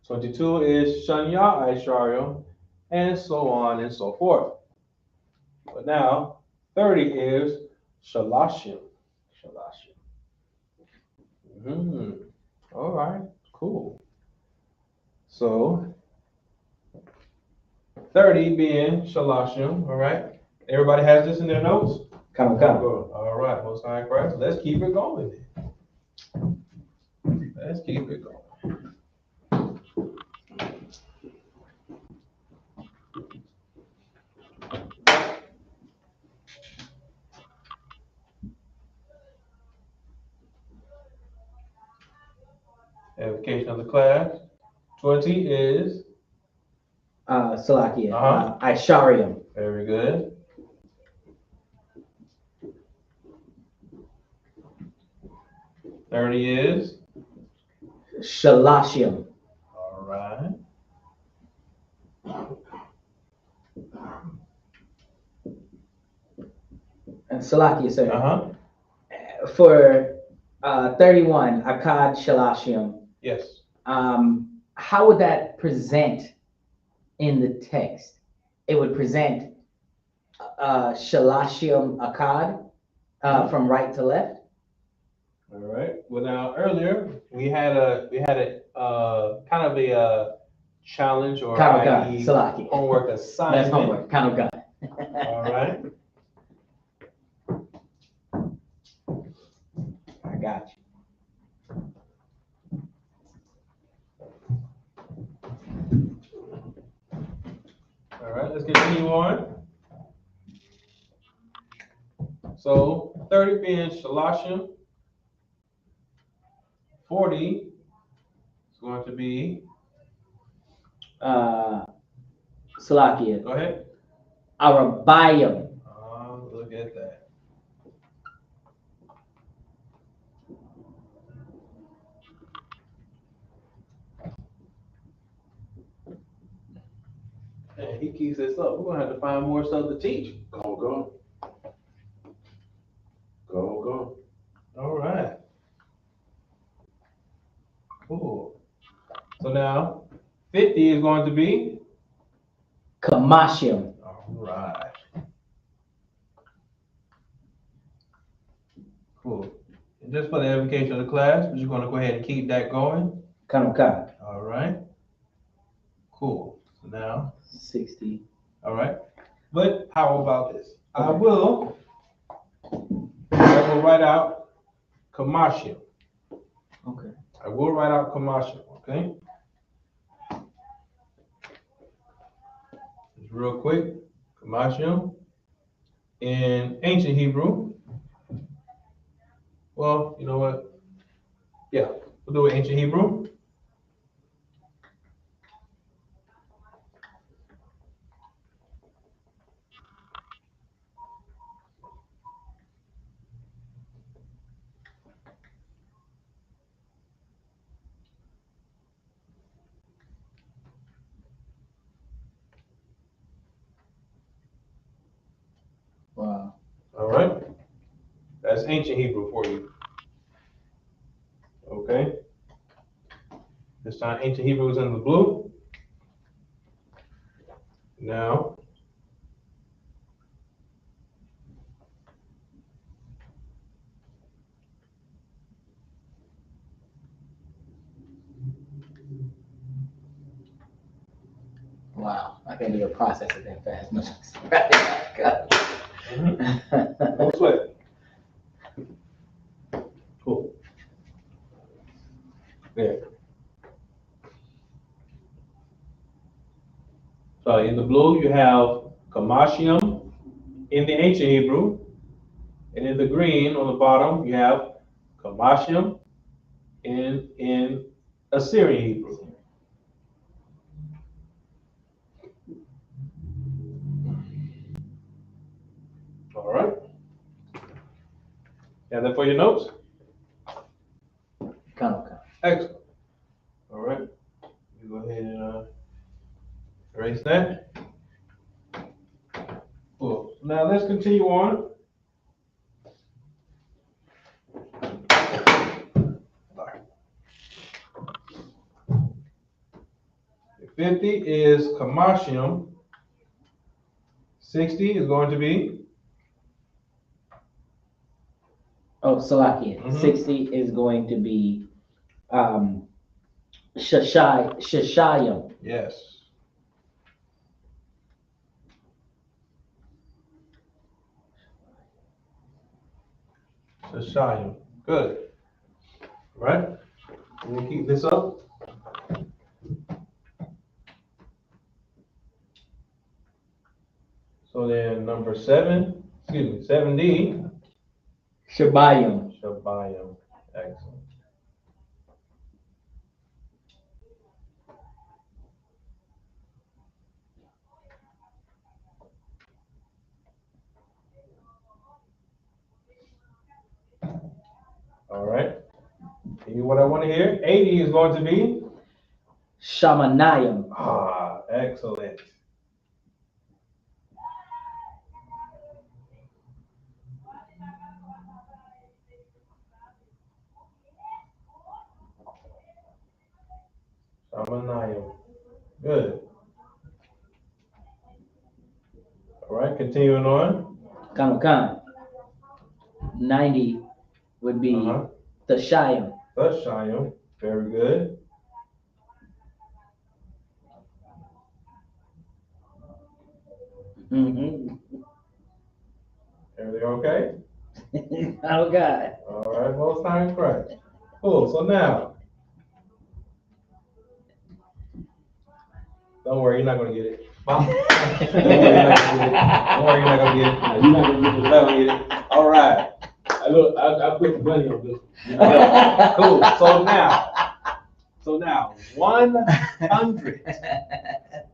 22 is Shanya Aisharium, and so on and so forth. But now 30 is Shalashim. All right, cool. So 30 being Shalashim, all right? Everybody has this in their notes? Come. All right, Most High Christ, let's keep it going then. Let's keep it going. Edification of the class. 20 is Salakia. Aisharium. very good. 30 is Shalashium. all right. And Salakia, sir. For 31, Akkad Shalashium. Yes. How would that present in the text? It would present Shalashium Akkad from right to left. All right. Well, now earlier we had a kind of a challenge or homework assignment. That's homework. Kind of God. All right. I got you. All right. Let's continue on. So 30 being Shalashim. 40 is going to be Salakia. Go ahead. Arabayim. Look at that. he keeps this up, we're gonna have to find more stuff to teach. Go. All right. Cool. So now 50 is going to be Kamashim. all right. Cool. And just for the edification of the class, we're just going to go ahead and keep that going. Kanuka. All right. Cool. So now 60. all right. But how about this? I will write out Kamashim. Okay. I will write out Kamashim, okay? Just real quick, Kamashim in ancient Hebrew. Well, you know what? Yeah, we'll do it ancient Hebrew. Wow. All right. That's ancient Hebrew for you. Okay. This time ancient Hebrew is in the blue. Now, Wow. I can't even process it that fast. Much. no sweat. Cool. There. So in the blue, you have Kamashim in the ancient Hebrew. And in the green on the bottom, you have Kamashim in Assyrian Hebrew. All right. Got that for your notes? Kanuka. Excellent. All right. You go ahead and erase that. Cool. Now let's continue on. Sorry. 50 is Kamashim. 60 is going to be Salakia. 60 is going to be Shashayim. yes. Shashayim. Good. All right. We'll keep this up. So then number 70. Shabayim. Shabayim. Excellent. All right. Hear what I want to hear. 80 is going to be Shamanayim. ah, excellent. Shamanayim. Good. All right, continuing on. Kanuka. 90 would be Tashayim. Lashawan. Very good. Mm-hmm. Everything okay? Oh God. All right, most times correct. Cool. So now, don't worry, you're not gonna get it. Don't worry, you're not gonna get it. You're not gonna You're not gonna get it. All right. Look, I put the money on this. Cool. So now, 100.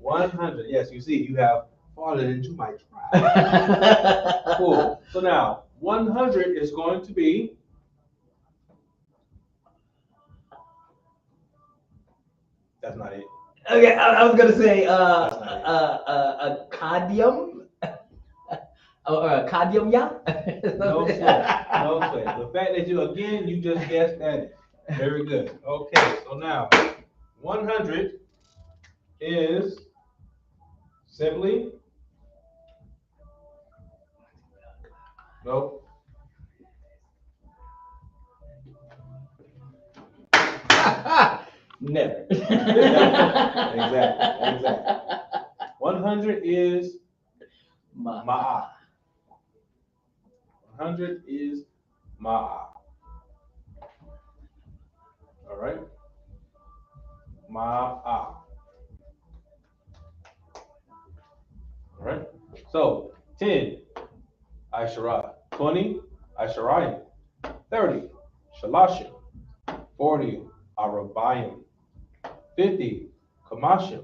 100. Yes, you see, you have fallen into my trap. Cool. So now, 100 is going to be that's not it. Okay, I was gonna say That's not a Kadium or a Kadium ya? No sweat. No sweat. The fact that you just guessed at it. Very good. Okay, so now 100 is simply. Nope. Never. Exactly. 100 is Ma'a. 100 is Ma'a. All right. Ma'a. All right. So 10, Aishara. 20, Aisharayim. 30, Shalashim. 40, Arabayim. 50, Kamashim.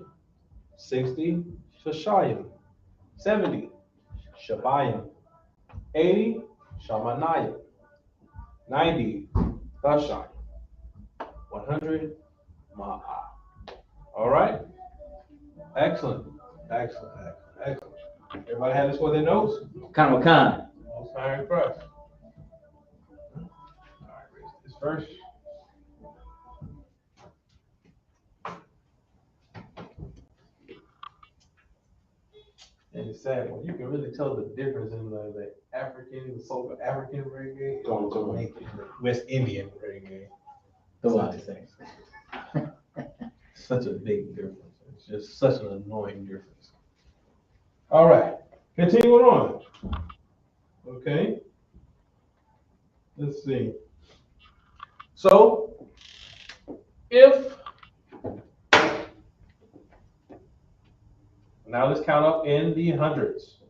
60, Shashayim. 70, Shabayim. 80, Shamanayim. 90, Thashayim. 100, Ma'a. All right? Excellent. Everybody have this for their notes? Kind. Most high impressed. All right, raise this first. And it's sad when you can really tell the difference in the African, the so-called African reggae, and the West Indian reggae. Such a big difference. It's just such an annoying difference. All right, continuing on. Okay. Let's see. So, if now let's count up in the hundreds,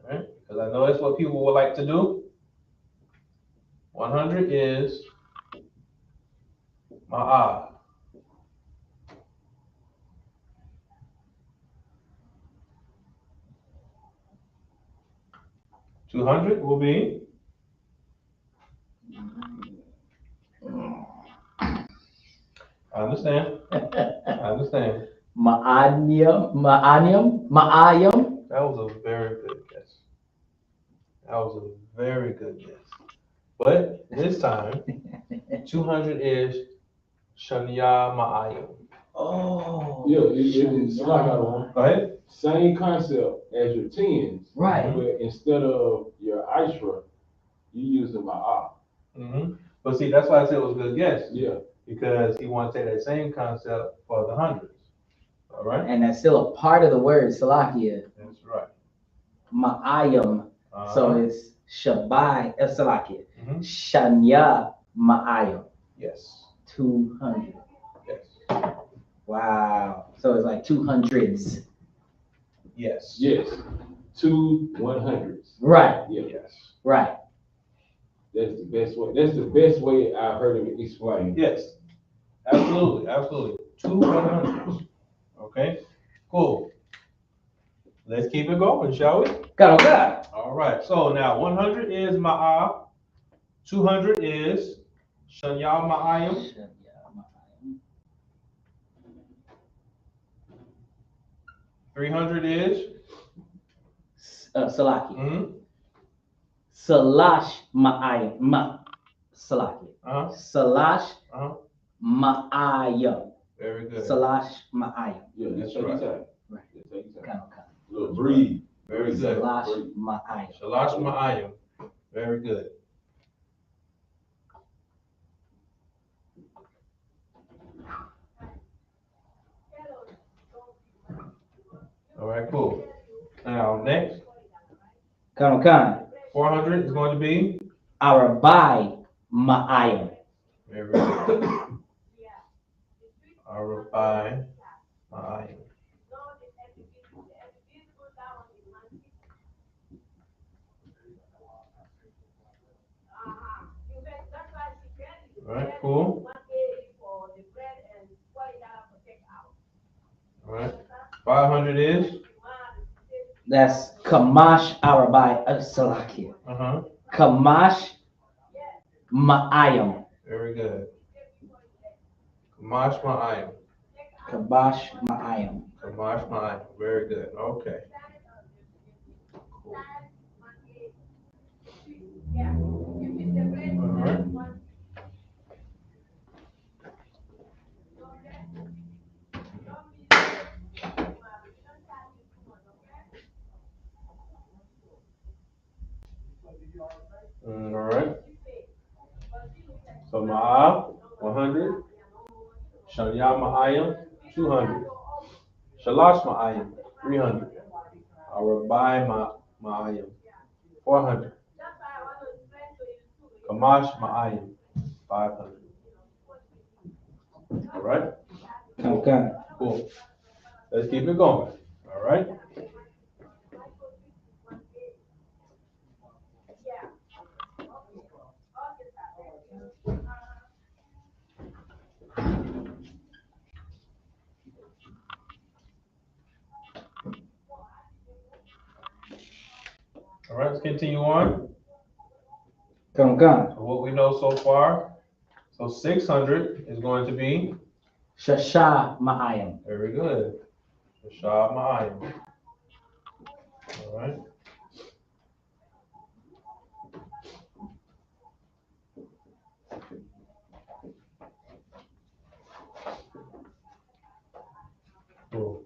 right? Because I know that's what people would like to do. 100 is Ma'a. 200 will be. I understand. Ma'ayam. That was a very good guess. But this time, 200 is Shania Ma'ayim. Oh. Yeah, it's like I don't. Go ahead. Same concept as your tens. Right. But instead of your Ishra, you use the Ma'a. Mm-hmm. But see, that's why I said it was a good guess. Yeah. Because he wants to take that same concept for the hundreds. All right? And that's still a part of the word Salakia. That's right. Ma'ayam. So it's Shabai Salakia. Mm-hmm. Shanya Ma'ayam. Yes. 200. Yes. Wow. So it's like 200s. Yes. Yes. 2 100s. Right. Yeah. Yes. Right. That's the best way. That's the best way I've heard him explain. Yes. Absolutely. 2 100s. Okay. Cool. Let's keep it going, shall we? God. All right. So now 100 is Ma'a. 200 is Shanya Ma'ayim. 300 is Salakia. Mm-hmm. Salash Ma'ayam. Salakia. Salash Ma'ayam. Very good. Salash Ma'ayam. Yeah, That's take right. your time. Right. Just take your time. Kind. Look, breathe. Very good. Salash Ma'ayam. Shalash Ma'ayim. Very good. All right, cool. Now, next. Kind. 400 is going to be Arabai Ma'ayam. very good. Arabai Ma'ayim. All right, cool. All right. 500 is That's Kamash Arabai Salakia. Kamash Ma'ayam. very good. Kamash Ma'ayim. Qadash Ma'ayim. Qadash Ma'ayim. Very good. Okay. Cool. All right. All right. So Ma'ab, 100. Shanya Ma'ayim, 200. Shalash Ma'ayim, 300. Arabai Ma'ayim, 400. Kamash Ma'ayim, 500. All right? Okay. Cool. Let's keep it going. All right? All right, let's continue on. Come. So what we know so far, so 600 is going to be Shasha Ma'ayim. very good. Shah Ma'ayim. All right. Cool.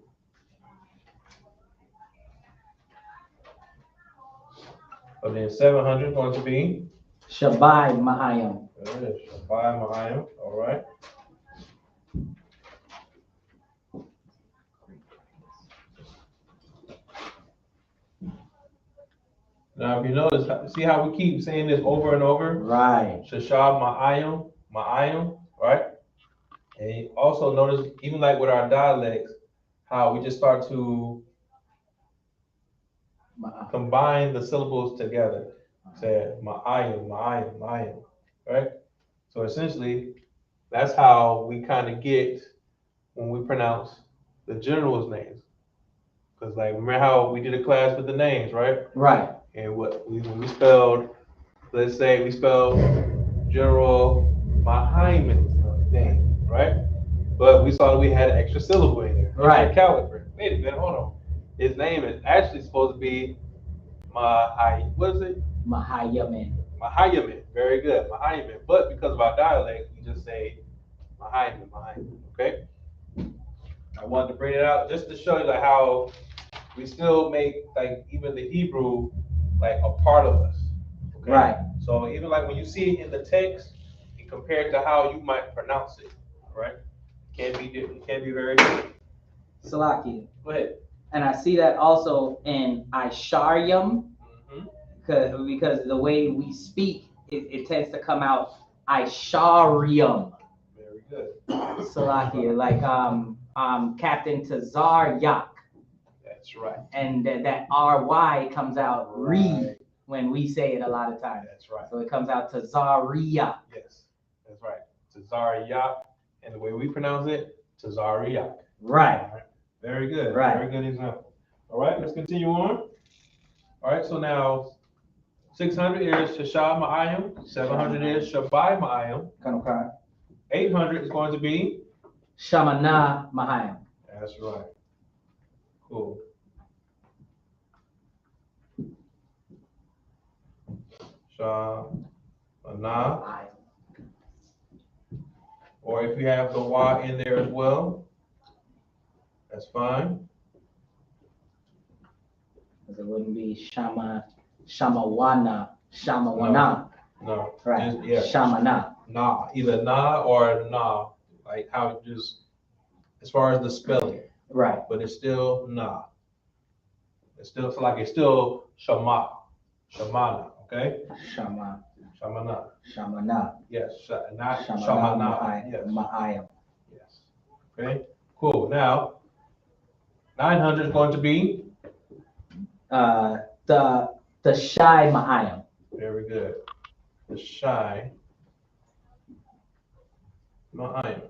And then 700 is going to be Shabai Ma'ayim. there it is. Shabbai Ma'ayim. All right. Now, if you notice, see how we keep saying this over and over? Right. Shashab Ma'ayim, Ma'ayim, right? And also notice, even like with our dialects, how we just start to combine the syllables together. Say Ma'ayim, Ma'ayim, Ma'ayim, right? So essentially, that's how we kind of get when we pronounce the generals' names. Because like, remember how we did a class with the names, right? Right. And when we spelled, let's say we spelled General Mahaiman's name, right? But we saw that we had an extra syllable in there. Right. Extra caliber. Wait a minute, hold on. His name is actually supposed to be what is it? Mahayamin. Mahayamin. Very good. Mahayamin. But because of our dialect, we just say Mahayamin, Mahayamin. Okay? I wanted to bring it out just to show you like how we still make like even the Hebrew like a part of us. Okay? Right. So even like when you see it in the text and compared to how you might pronounce it, right? Can be different, can be very different. Salaki. Go ahead. And I see that also in Isharyam, because the way we speak, it tends to come out Isharyam. Very good. Salaki, like Captain Tazar Yak. That's right. And that RY comes out re Right. when we say it a lot of times. That's right. So it comes out Tazariya. Yes, that's right. Tazariyak, and the way we pronounce it, Tazariyak. Right. All right. Very good. Right. Very good example. All right, let's continue on. All right, so now 600 is Shashab Ma'ayim, 700 is Shabai Ma'ayim, 800 is going to be Shamana Mahayim. That's right. Cool. Shana, or if you have the Y in there as well, that's fine. It wouldn't be Shamawana. No. Right. Just, yeah. Shamana. Na, either na or na, like how it just, as far as the spelling. Right. But it's still na. It's still shama, shamana, okay? Shamana. Yes, not shamana. Yes. Ma'ayim. Yes. Okay, cool. Now, 900 is going to be? The shy Ma'ayim. Very good. The shy Ma'ayim.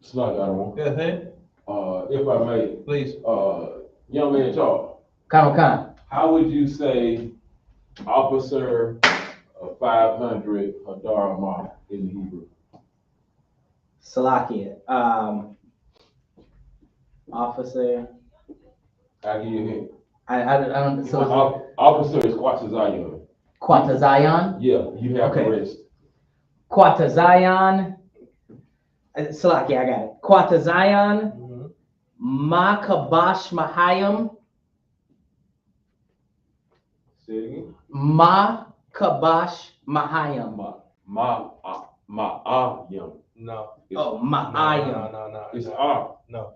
Slug, I don't want. Go ahead. If I may, Please. Young man Charles, Kan. how would you say Officer 500 Hadar Ma in the Hebrew? Salakia. Officer. I'll give you a hint. I don't. So Officer is Quatazion. Quatazion. Yeah, you have Okay. the rest. Quatazion. Salakia, I got it. Quatazion. Mhm. Ma Kabash Mahayim. Say it again. Ma Kabash Mahayim. Ma'ayim. No. Oh, No, Ma'ayim. no. It's no. No.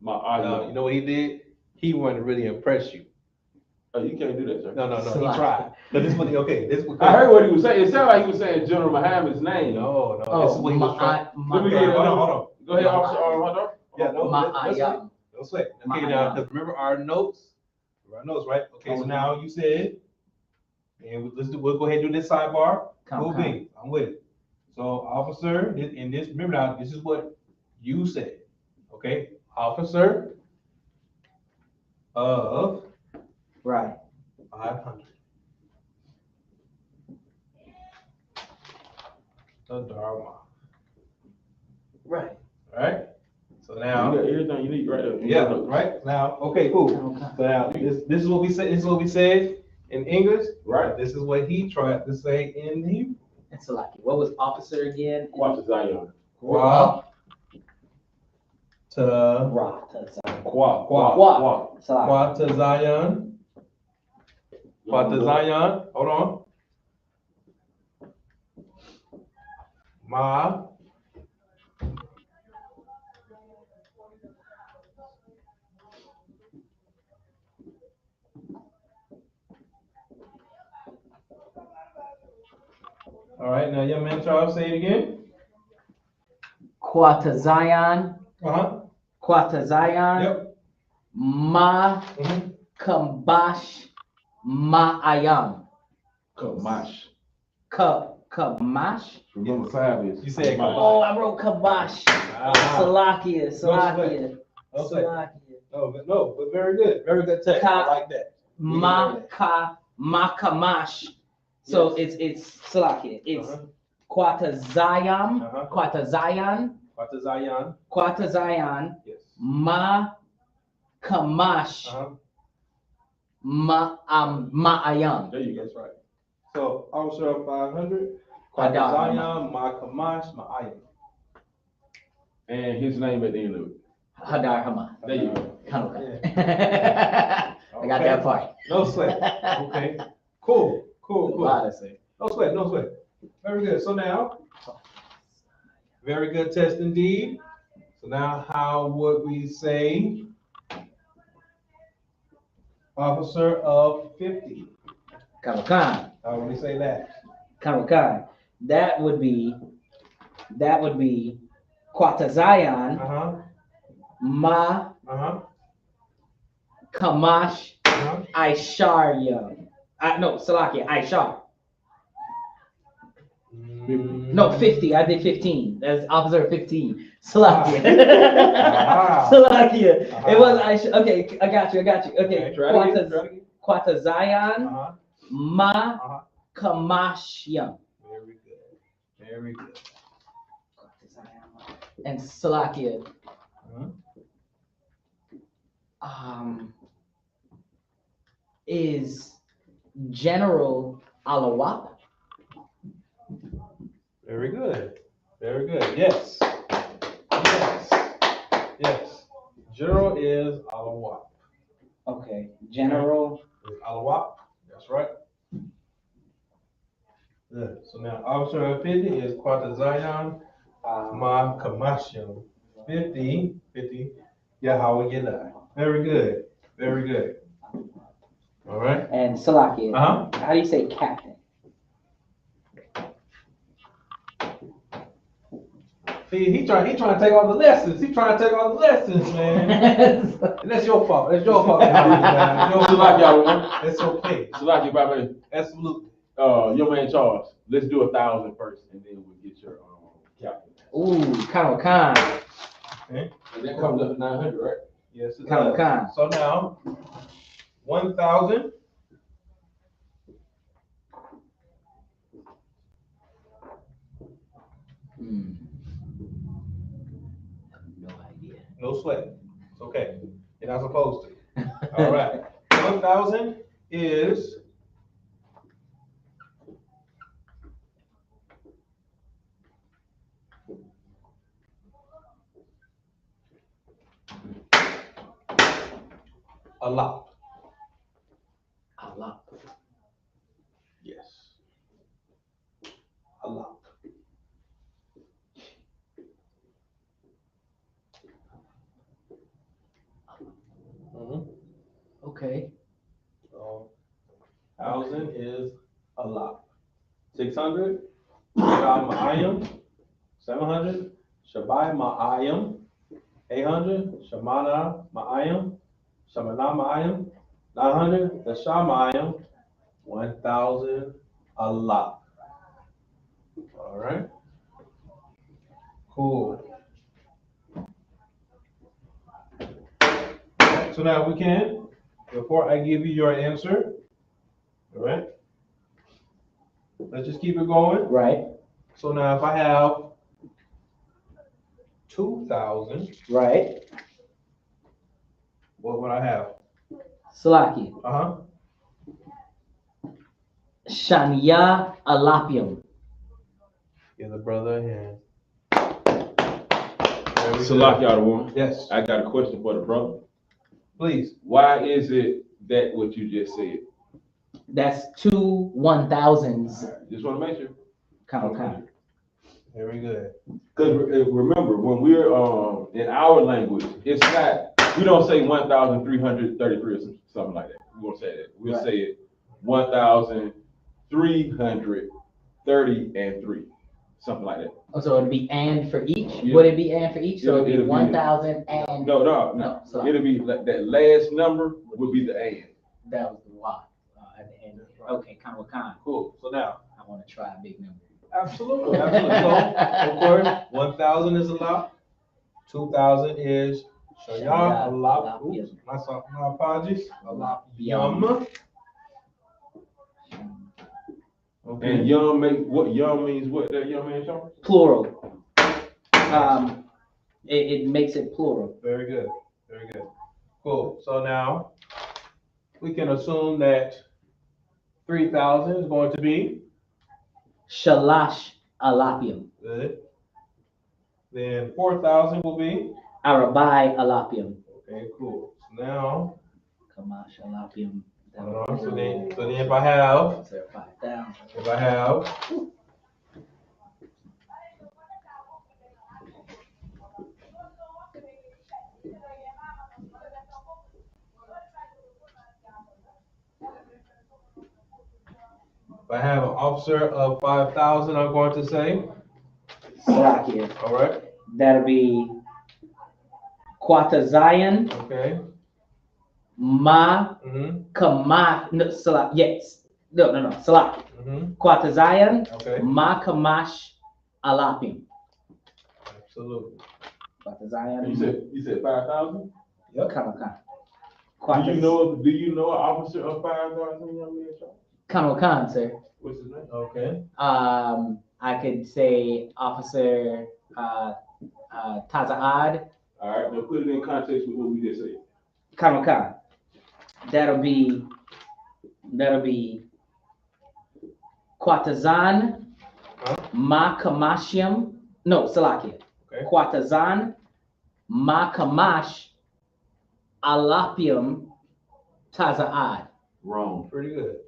No, Ma'ayim. you know what he did? He wanted to really impress you. Oh, you can't do that, sir. No. Slack. He tried. But this is what this is what I heard what he was saying. It sounded like he was saying General Muhammad's name. No. Oh, This is what he was trying. Let me get it. Hold on. Go ahead, Officer Hunter. Yeah, no. Ma'ayim. Don't sweat. Okay, now, because remember our notes? Right? Okay, so now you said, and we'll go ahead and do this sidebar. Cool beans. I'm with it. So, officer, in this, remember now, this is what you said. Okay? Officer of Right. 500. The Dharma. Right. All right? So now. You got everything you need right there. Yeah, right? Now, okay, cool. So now, this is what we said. This is what we said in English. Right. This is what he tried to say in Hebrew. And Salakia. What was officer again? Quatazion. Qua. To. Ra. Qua. Salakia. Qua to Zion. Qua to Zion. Hold on. Ma. All right, now young man Charles, say it again. Quatazion. Quatazion. Yep. Ma Mm-hmm. Kabash Ma'ayam. Kamash. Kamash. Remember 5 is. You said Kamash. Oh, I wrote Kabash. Salakia. No sweat. No, but very good. Very good text. I like that. Kamash. So Yes. it's Salakia. It's Quatazayam. Quatazion. Yes. Ma Kamash Ma'ayam. There you go. That's right. So officer of 500. Hadar. Zion, Ma Kamash, Ma'ayim. And his name at the end of it. Hadar Hama. There you go. I got that part. No sweat. Okay. Cool. No sweat. Very good. So now, very good test indeed. So now, how would we say officer of 50? Karokan. How would we say that? Karokan. That would be Quatazion. Ma Kamash Aisharya. No, Salakia, Aishar. No, 50. I did 15. That's officer 15. Salakia. Salakia. It was Aisha. Okay, I got you. Okay. Quatazion. Ma Kamashya. Very good. And Salakia. Is General Alawap. Very good. Yes. General is Alawap. Okay. General Is Alawap. That's right. Good. So now officer of 50 is Quatazion Ma Kamashim. 50. Yahweh Yedai. Very good. All right. and Salakia. How do you say captain? See, he trying to take all the lessons. Man. And that's your fault. It's okay. Salaki, Baba. Absolutely. Your man Charles. Let's do 1,000 first, and then we'll get your captain. Ooh, Khan. And that comes up to 900, right? Yes, it Khan. does. So now, 1,000. No idea. No sweat. It's okay. You're not supposed to. All right. 1,000 is a lot. A lot. Yes. A lot. Okay. So 1,000 is a lot. 600, Shabbat Ma'ayim. 700, Shabbai Ma'ayim. 800, Shamana Ma'ayim. Shamana Ma'ayim. 900, the Shamayim. 1,000, a lot. All right. Cool. So now we can, before I give you your answer, all right? Let's just keep it going. Right. So now if I have 2,000, Right. what would I have? Salaki. Uh-huh. Shania Alapium. Give the brother a hand. Salaki out of one. Yes. I got a question for the brother. Please. Why is it that what you just said? That's 2 1,000s. Just want to make sure. Count. Very good. Because remember, when we're in our language, it's not, we don't say 1,333 or something like that. We won't say that. We'll say it 1,333, something like that. Oh, so it'd be and for each? Yeah. Would it be and for each? So it'd be It'll be- 1,000 and. No. So It'll be like that last number would be the and. that was the Y at the end. Okay, kind. Cool. So now. I want to try a big number. Absolutely. So, of course, 1,000 is a lot. 2,000 is Shaya, a lot. Oops, my apologies. A lot. Yum. Okay. And yum means what that young man showing? Plural. It makes it plural. Very good. Very good. Cool. So now we can assume that 3,000 is going to be Shalash Alapium. good. Then 4,000 will be Arabai Alapium. okay. Cool. So now, Kamash Alapium. hold on. So then if I have 5,000. If I have an officer of 5,000, I'm going to say. Salakia. All right. That'll be Quatazion. Okay. Ma Kamash. No, Salak. Yes. No. Salak. Quatazion. Okay. Ma Kamash Alapium. Absolutely. Quatazion. You said 5,000? Yep. Come. Do you know an officer of 5,000 young man showing? Khan, sir. What's his name? Okay. I could say Officer Tazaad. All right, now put it in context with what we just said. Khan. That'll be Quatazan Ma Kamashium. No, Salakia. Okay. Quatazan Ma Kamash Alapium Tazaad. Wrong. Pretty good.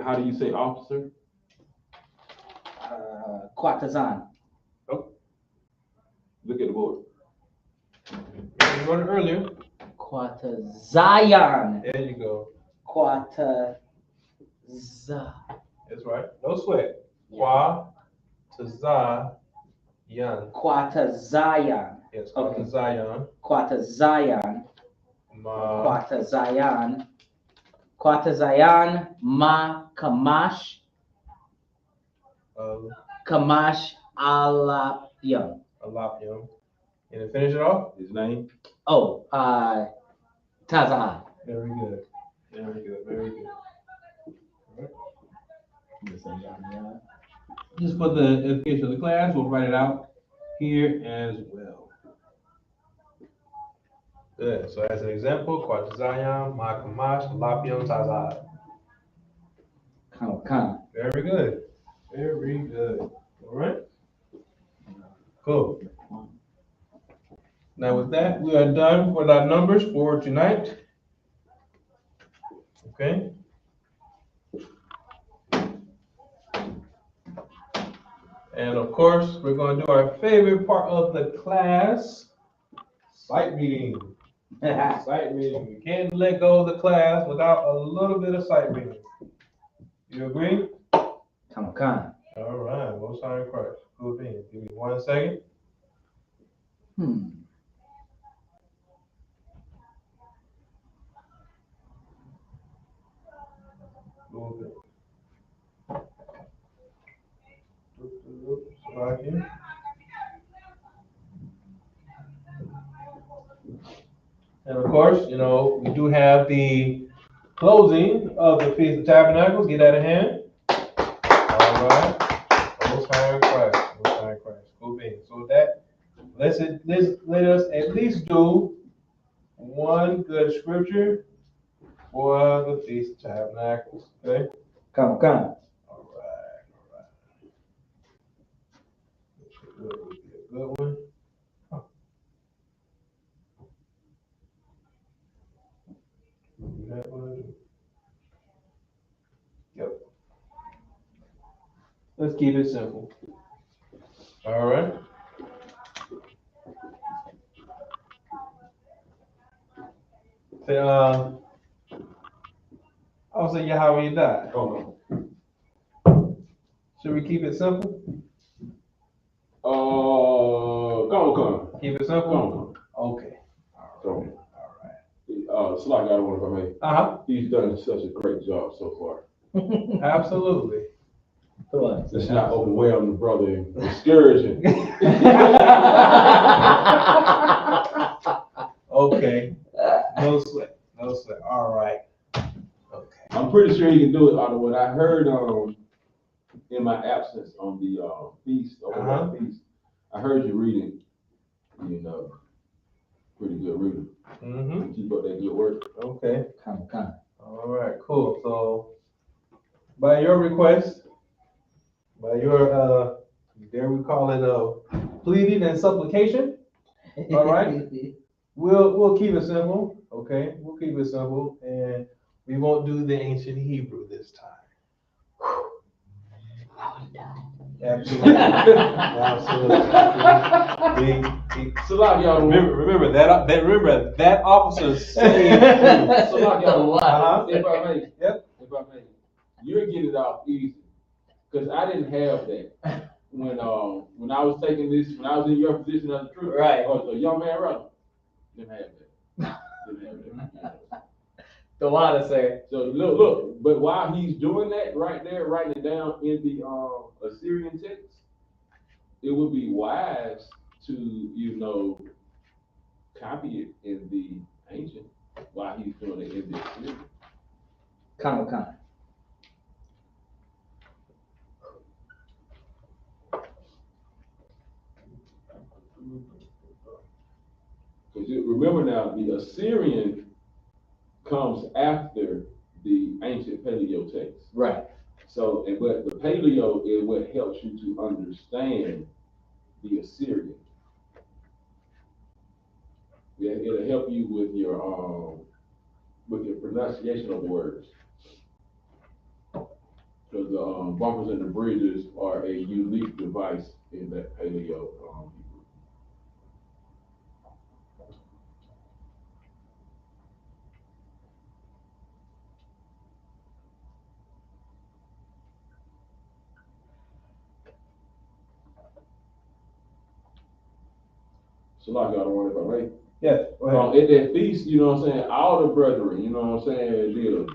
How do you say officer? Quatazan. Look at the board. You wrote it earlier. Quatazion. There you go. That's right. No sweat. Qua to Zion. Quatazion. Yes. Okay. Zion. Quatazion. Ma. Quatazion Ma Kamash Kamash Alapium. Alapium. And to finish it off. His name? Oh, Tazaad. Very good. All right. just for the edification of the class, we'll write it out here as well. Good. So as an example, Kwajazayam, Makamash, Lapion, Tazad. Kind. Very good. Very good. All right. Cool. Now with that, we are done with our numbers for tonight. Okay. And of course, we're going to do our favorite part of the class, sight reading. Sight reading. We can't let go of the class without a little bit of sight reading. You agree? Kind. All right. Most High in Christ. Cool thing. Give me 1 second. Cool thing. Right here. And of course, you know, we do have the closing of the Feast of Tabernacles. Get that in hand. All right. Most High in Christ. Most High in Christ. Cool being. So with that, let us at least do one good scripture for the Feast of Tabernacles. Okay? Kind. All right. All right. This would be a good one. That one. Yep. Let's keep it simple. All right. Say, I'll say Yahweh you die. Should we keep it simple? Come. Keep it simple? Okay. All right. Slack, I don't want to make. Uh-huh. He's done such a great job so far. Absolutely. Let's not overwhelm the brother and discourage him. Okay. No sweat. No sweat. All right. Okay. I'm pretty sure he can do it. Out of what I heard in my absence on the feast, feast, I heard you reading, you know, pretty good reading. Mm-hmm. Keep up that good work. Okay. Kind. All right, cool. So, by your request, by your, dare we call it pleading and supplication, all right? We'll keep it simple, okay? We'll keep it simple, and we won't do the ancient Hebrew this time. Absolutely. Absolutely. Remember that officer saved you. If I may, you're getting it off easy, because I didn't have that when I was taking this, when I was in your position as a troop, Right. Or a young man runner. Didn't have that. The water, sir. So look, but while he's doing that right there, writing it down in the Assyrian text, it would be wise to, you know, copy it in the ancient while he's doing it in the Assyrian. Kind. Because remember now, the Assyrian comes after the ancient Paleo text. Right. So, but the Paleo is what helps you to understand the Assyrian. Yeah, it'll help you with your pronunciation of the words. Because the bumpers and the bridges are a unique device in that Paleo Hebrew. So like y'all don't worry about me. Yes. At that feast, you know what I'm saying, all the brethren, you know what I'm saying, did a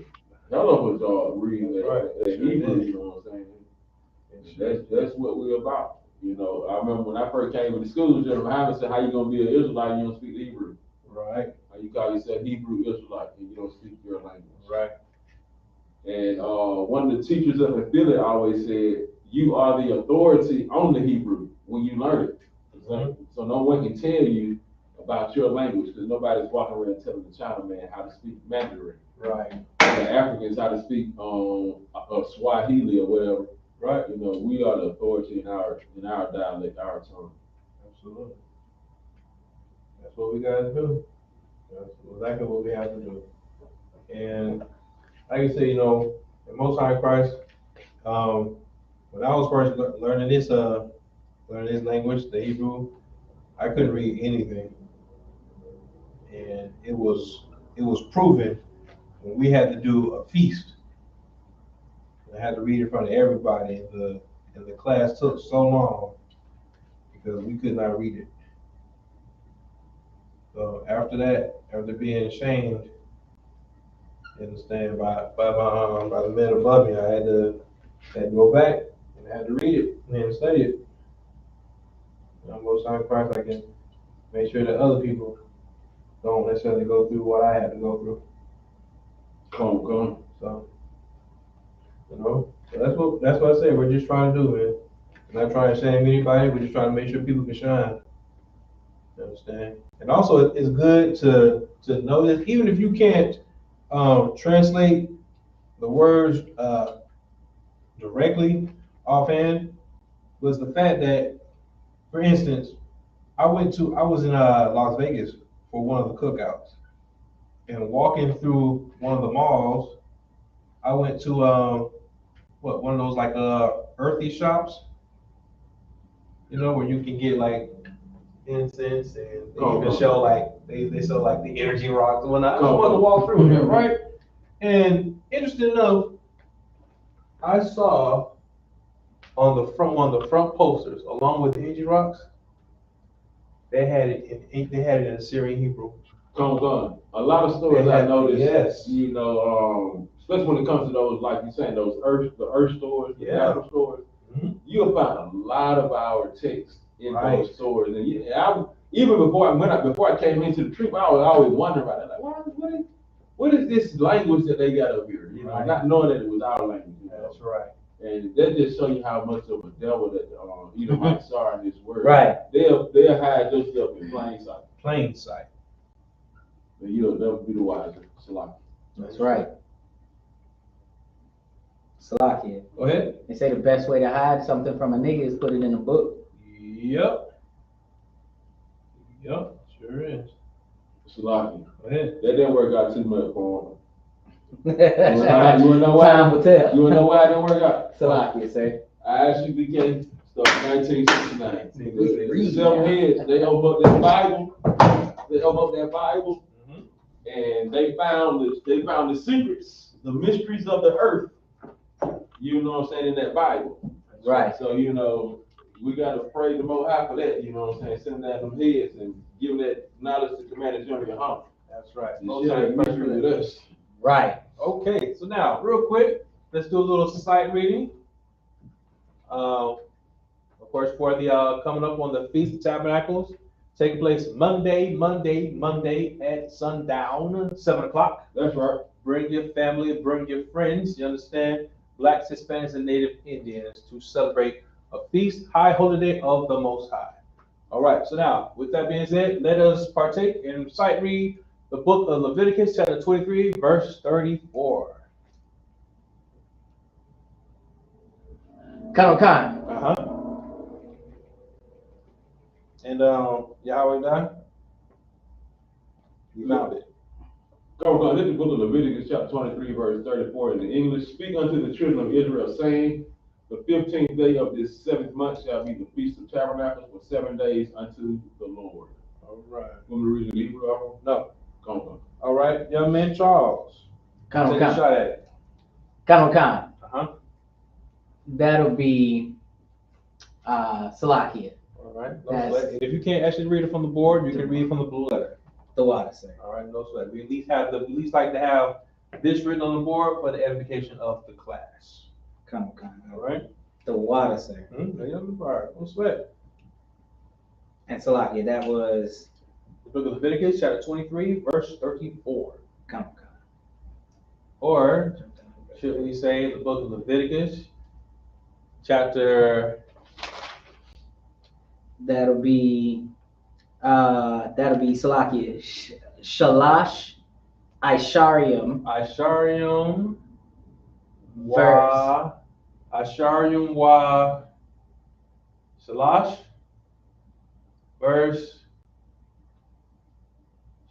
hell of a job reading that Hebrew, you know what I'm saying. That's what we're about. You know, I remember when I first came into school, General Muhammad said, how you gonna be an Israelite and you don't speak Hebrew? Right. How you call yourself Hebrew Israelite and you don't speak your language? Right. And one of the teachers up in Philly always said, you are the authority on the Hebrew when you learn it. So no one can tell you about your language because nobody's walking around telling the Chinaman how to speak Mandarin. Right. The Africans how to speak Swahili or whatever. Right. You know, we are the authority in our dialect, our tongue. Absolutely. That's what we gotta do. That's exactly what we have to do. And like I say, you know, in Most High Christ, when I was first learning this language, the Hebrew, I couldn't read anything, and it was proven when we had to do a feast. I had to read in front of everybody, and the class took so long because we could not read it. So after that, after being shamed, you understand, by the men above me, I had to go back and I had to read it and study it. You know, Most High Christ, I can make sure that other people don't necessarily go through what I had to go through. Come. So, you know, so that's what I say. We're just trying to do, man. We're not trying to shame anybody. We're just trying to make sure people can shine. You understand? And also, it's good to know this, even if you can't translate the words directly offhand, was the fact that, for instance, I was in Las Vegas for one of the cookouts, and walking through one of the malls, I went to one of those like earthy shops, you know, where you can get like incense, and they even show like they sell like the energy rocks and whatnot. I just wanted to walk through there, right? And interesting enough, I saw on the front one of the front posters, along with the energy rocks, they had it in Assyrian Hebrew. Come. A lot of stores I noticed, yes, you know, especially when it comes to those, like you're saying, the earth stores, the cattle stores, you'll find a lot of our text in those stores. And even before I came into the trip, I was always wondering about it. Like, what is this language that they got up here? You know, not knowing that it was our language. You know? That's right. And that just show you how much of a devil that Edomites are in this world. Right. They'll hide this stuff in plain sight. Plain sight. And you'll never be the wiser. Salakia. That's right. Salakia. Go ahead. They say the best way to hide something from a nigga is put it in a book. Yep, sure is. Salakia. Go ahead. That didn't work out too much for him. You wanna know why? Time will tell. You wanna know why it didn't work out? Salakia, sir. I.S.U.P.K. started 1969. The 7 heads, they opened up that Bible. And they found the secrets, the mysteries of the earth. You know what I'm saying, in that Bible. Right. So, you know, we got to pray the Most High for that, you know what I'm saying, sending down them heads and giving that knowledge to Commander General Yahanna. That's right. And share that mystery with us. Right. Okay, so now, real quick, let's do a little site reading. Of course, for the coming up on the Feast of Tabernacles, taking place Monday at sundown, 7 o'clock. That's right. Bring your family, bring your friends, you understand? Blacks, Hispanics, and Native Indians to celebrate a feast, high holiday of the Most High. All right, so now, with that being said, let us partake and sight read the book of Leviticus, chapter 23, verse 34. Khan. And Yahweh done? You found it. Come on, this is the book of Leviticus, chapter 23, verse 34 in the English. Speak unto the children of Israel, saying, the 15th day of this 7th month shall be the Feast of Tabernacles for 7 days unto the Lord. All right. Want me to read the Hebrew? No. Come on. All right, young man Charles. Khan. Take a shot at it. Khan. That'll be Salakia. All right. No sweat. If you can't actually read it from the board, you can read it from the blue letter. The water, sir. All right, no sweat. We at least like to have this written on the board for the edification of the class. Khan. All right. The water, sir. No sweat. And Salakia, that was The book of Leviticus, chapter 23, verse 34. Khan. Or should we say the book of Leviticus, chapter. That'll be Salakia. Shalash Isharium. Isharium Verse. Isharium wa Shalash. Verse.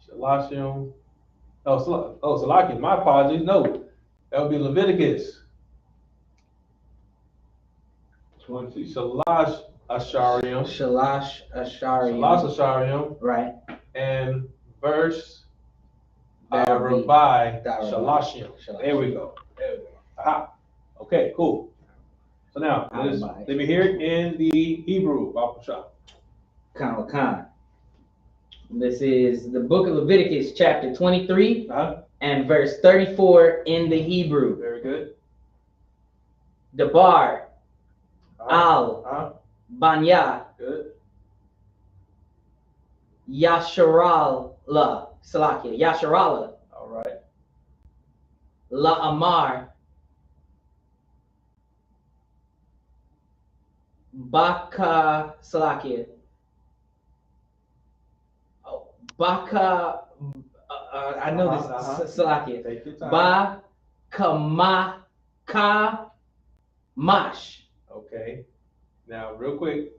Shalashim. Salakia. My apologies. No, that would be Leviticus 20. Shalash Asharium. Shalash Isharium. Shalash Asharium. Right. And verse That'll be Rabbi Rabbi. Shalashim. There we go. There we go. Aha. Okay, cool. So now, let me hear it in the Hebrew. Khan. This is the book of Leviticus, chapter 23, and verse 34 in the Hebrew. Very good. Debar, Al, Banya, Good. Yasharala, Salakia, Yasharala, All right. La Amar, Baka, Salakia, Baka, I know this, Salakia, Take your time. Ba Kama Mash. Okay. Now, real quick.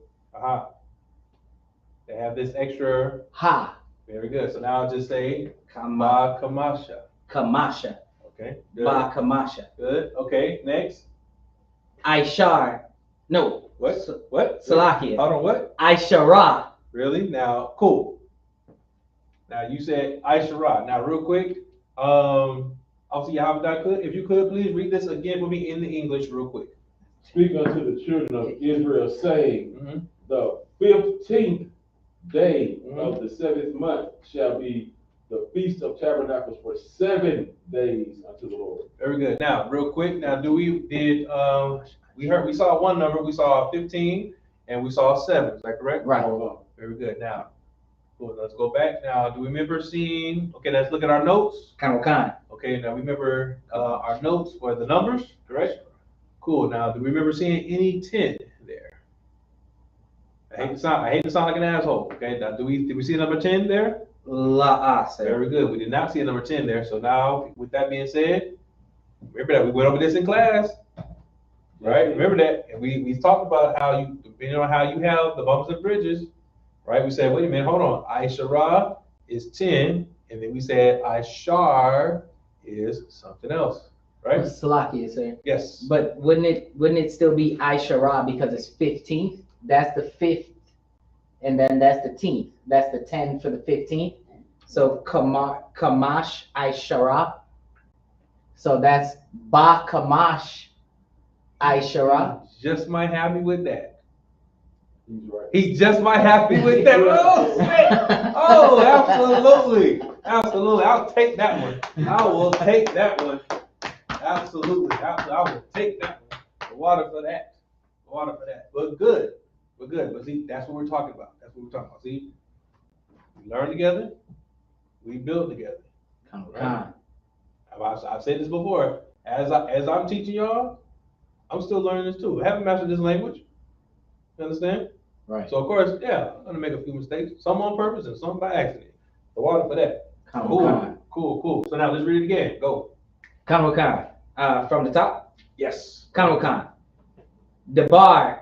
They have this extra. Ha. Very good. So now I'll just say Kama. Ba Kamasha. Kamasha. Okay. Good. Ba Kamasha. Good. Okay. Next. Aishar. No. What? What? Salakia. Hold on. What? Aishara. Really? Now, cool. Now you said Aishara. Now, real quick. Obviously, Yahanna, if you could please read this again for me in the English, real quick. Speak unto the children of Israel, saying, the 15th day of the 7th month shall be the Feast of Tabernacles for 7 days unto the Lord. Very good. Now, real quick. Now, we saw one number. We saw 15, and we saw 7. Is that correct? Right. Very good. Now, cool. Let's go back. Now, do we remember seeing? Okay, let's look at our notes. Khan. Okay. Now, remember our notes for the numbers, correct? Cool. Now, do we remember seeing any 10 there? I hate to sound like an asshole. Okay. Now, did we see number 10 there? Very good. We did not see a number 10 there. So now, with that being said, remember that we went over this in class, right? Remember that, and we talked about how you, depending on how you have the bumps and bridges, right? We said, wait a minute, hold on. Aishara is 10, and then we said Aishar is something else, right? Salakia, sir. Yes. But wouldn't it still be Aishara because it's 15th? That's the 5th, and then that's the 10th. That's the 10 for the 15th. So Kamash Aishara. So that's Ba Kamash Aishara. Just might have me with that. He's right. He just might have me with that. Oh, shit. Oh, absolutely. Absolutely. I'll take that one. I will take that one. Absolutely. I will take that one. The water for that. The water for that. But good. But good. But see, that's what we're talking about. That's what we're talking about. See, we learn together. We build together. Right? I've said this before. As I'm teaching y'all, I'm still learning this too. I haven't mastered this language. You understand? Right. So of course, yeah, I'm gonna make a few mistakes. Some on purpose and some by accident. The water for that. Cool. So now let's read it again. Go. From the top. Yes. Debar,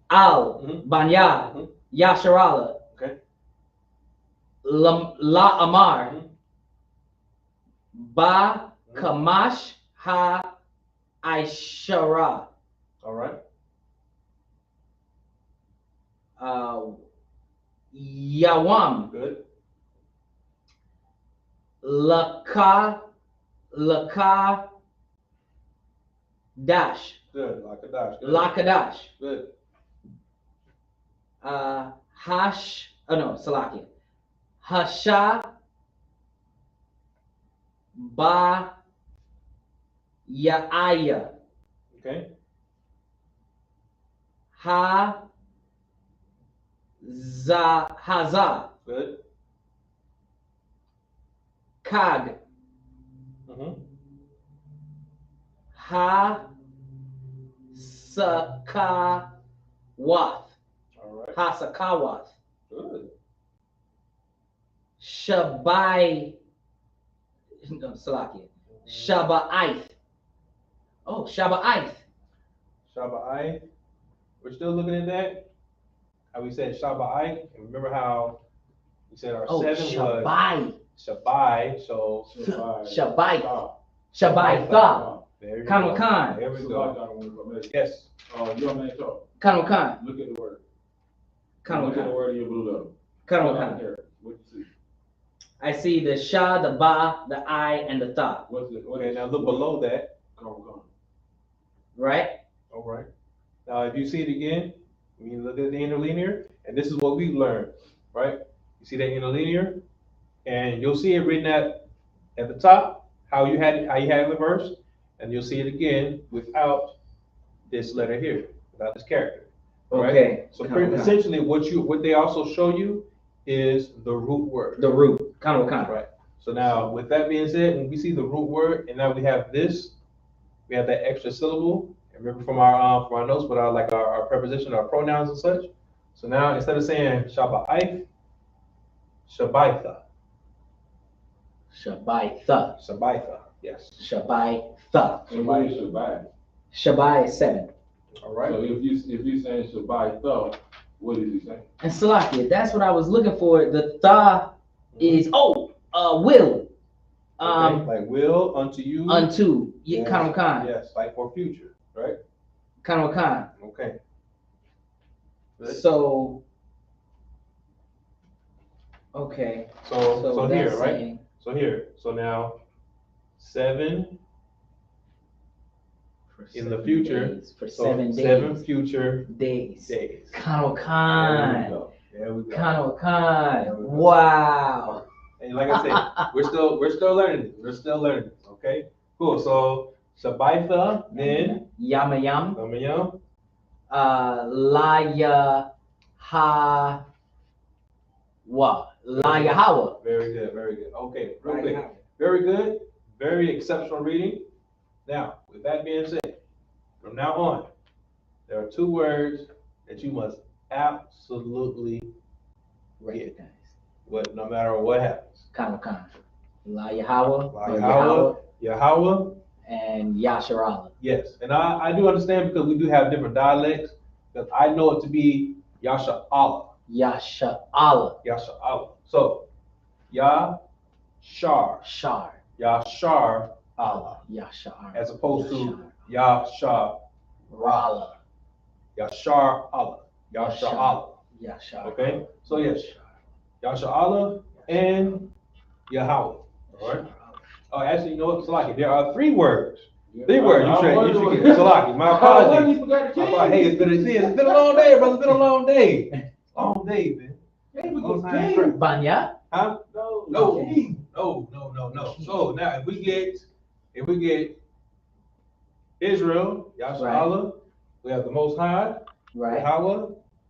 Al, Mhm. Banya, Mhm. Yasharala, Okay. La Amar, Mhm. Ba Kamash Ha Aishara, All right. Yawam, Good. Laka Dash, Good. Like a dash. Good. Lakadash, Good. Salakia, Hasha Ba Yaaya, Okay. Haza, Good. Kag, Mm-hmm. Hasakawath. All right. Hasakawath. Good. Shabai. No, Salakia. Shaba'ith. Oh, Shaba'ith. Shabbai. We're still looking at that. How we said Shabbai. And remember how we said our Oh, seven was Shabai. Shabbai. So Shabai. Shabai. there you Khan go. Khan. There we So I go. got one information. Yes. Your man talk. Khan Khan. Look at the word. Khan Look at the Khan. word in your blue letter. Khan What Khan. here? What you see? I see the Sha, the Ba, the I, and the Tha. What's it? Okay, now look below that. Come. Right? All right. Now, if you see it again, you look at the interlinear, and this is what we've learned, right? You see that interlinear, and you'll see it written at the top, how you had it in the verse, and you'll see it again without this letter here, without this character. Right? Okay. So essentially, what they also show you is the root word. The root. Khan Khan. Right. So now, with that being said, when we see the root word, and now we have this, we have that extra syllable. Remember from our notes, but our preposition, our pronouns and such. So now instead of saying Shabbaith, Shabbaitha. Shabaitha. Shabbaitha. Yes. Shabaitha. Somebody should buy. Shabai is 7. All right. So if you saying should buy stuff, what is he saying? And Salakia, that's what I was looking for. The Tha is will. Okay, like will unto you. Unto. Yes. Khan Khan. Yes, like for future, right? Khan Khan. Okay. Good. So. Okay. So here, that's right? saying- So here. So now 7 For in the 7 future. days, for So 7 days. 7 future days. days. Khan There we Khan. go. There we go. Khan There we Khan. go. Wow. And like I said, we're still learning this. We're still learning this. Okay. Cool. So Shabbaitha, then Yamayam. Yamayam. Laya ha wa. Laya hawa. Very good. Very good. Okay. Real quick. Very good. Very exceptional reading. Now, with that being said, from now on, there are 2 words that you must absolutely Recognize. no matter what happens. Khan Khan. La Yahweh, Yahweh, and Yasharala. yes. And I do understand because we do have different dialects, because I know it to be Yasha Allah. Yasharala. Yasha Allah. So, Yashar. Shar. Yashar Allah. Yashar. As opposed to Yashar. Rala. Yashar Allah. Yashar Allah. Yashar. Okay? So, yes. Yasha Allah and Yahweh. All right? Oh, actually, you know what, Salaki? There are 3 words. 3 words you should get. Salaki, my apologies. Hey, it's been a long day, brother. It's been a long day. Long day, man. Banya? Huh? No. So now, if we get Israel, Yasha Right. Allah, we have the Most High, Right. Yahweh,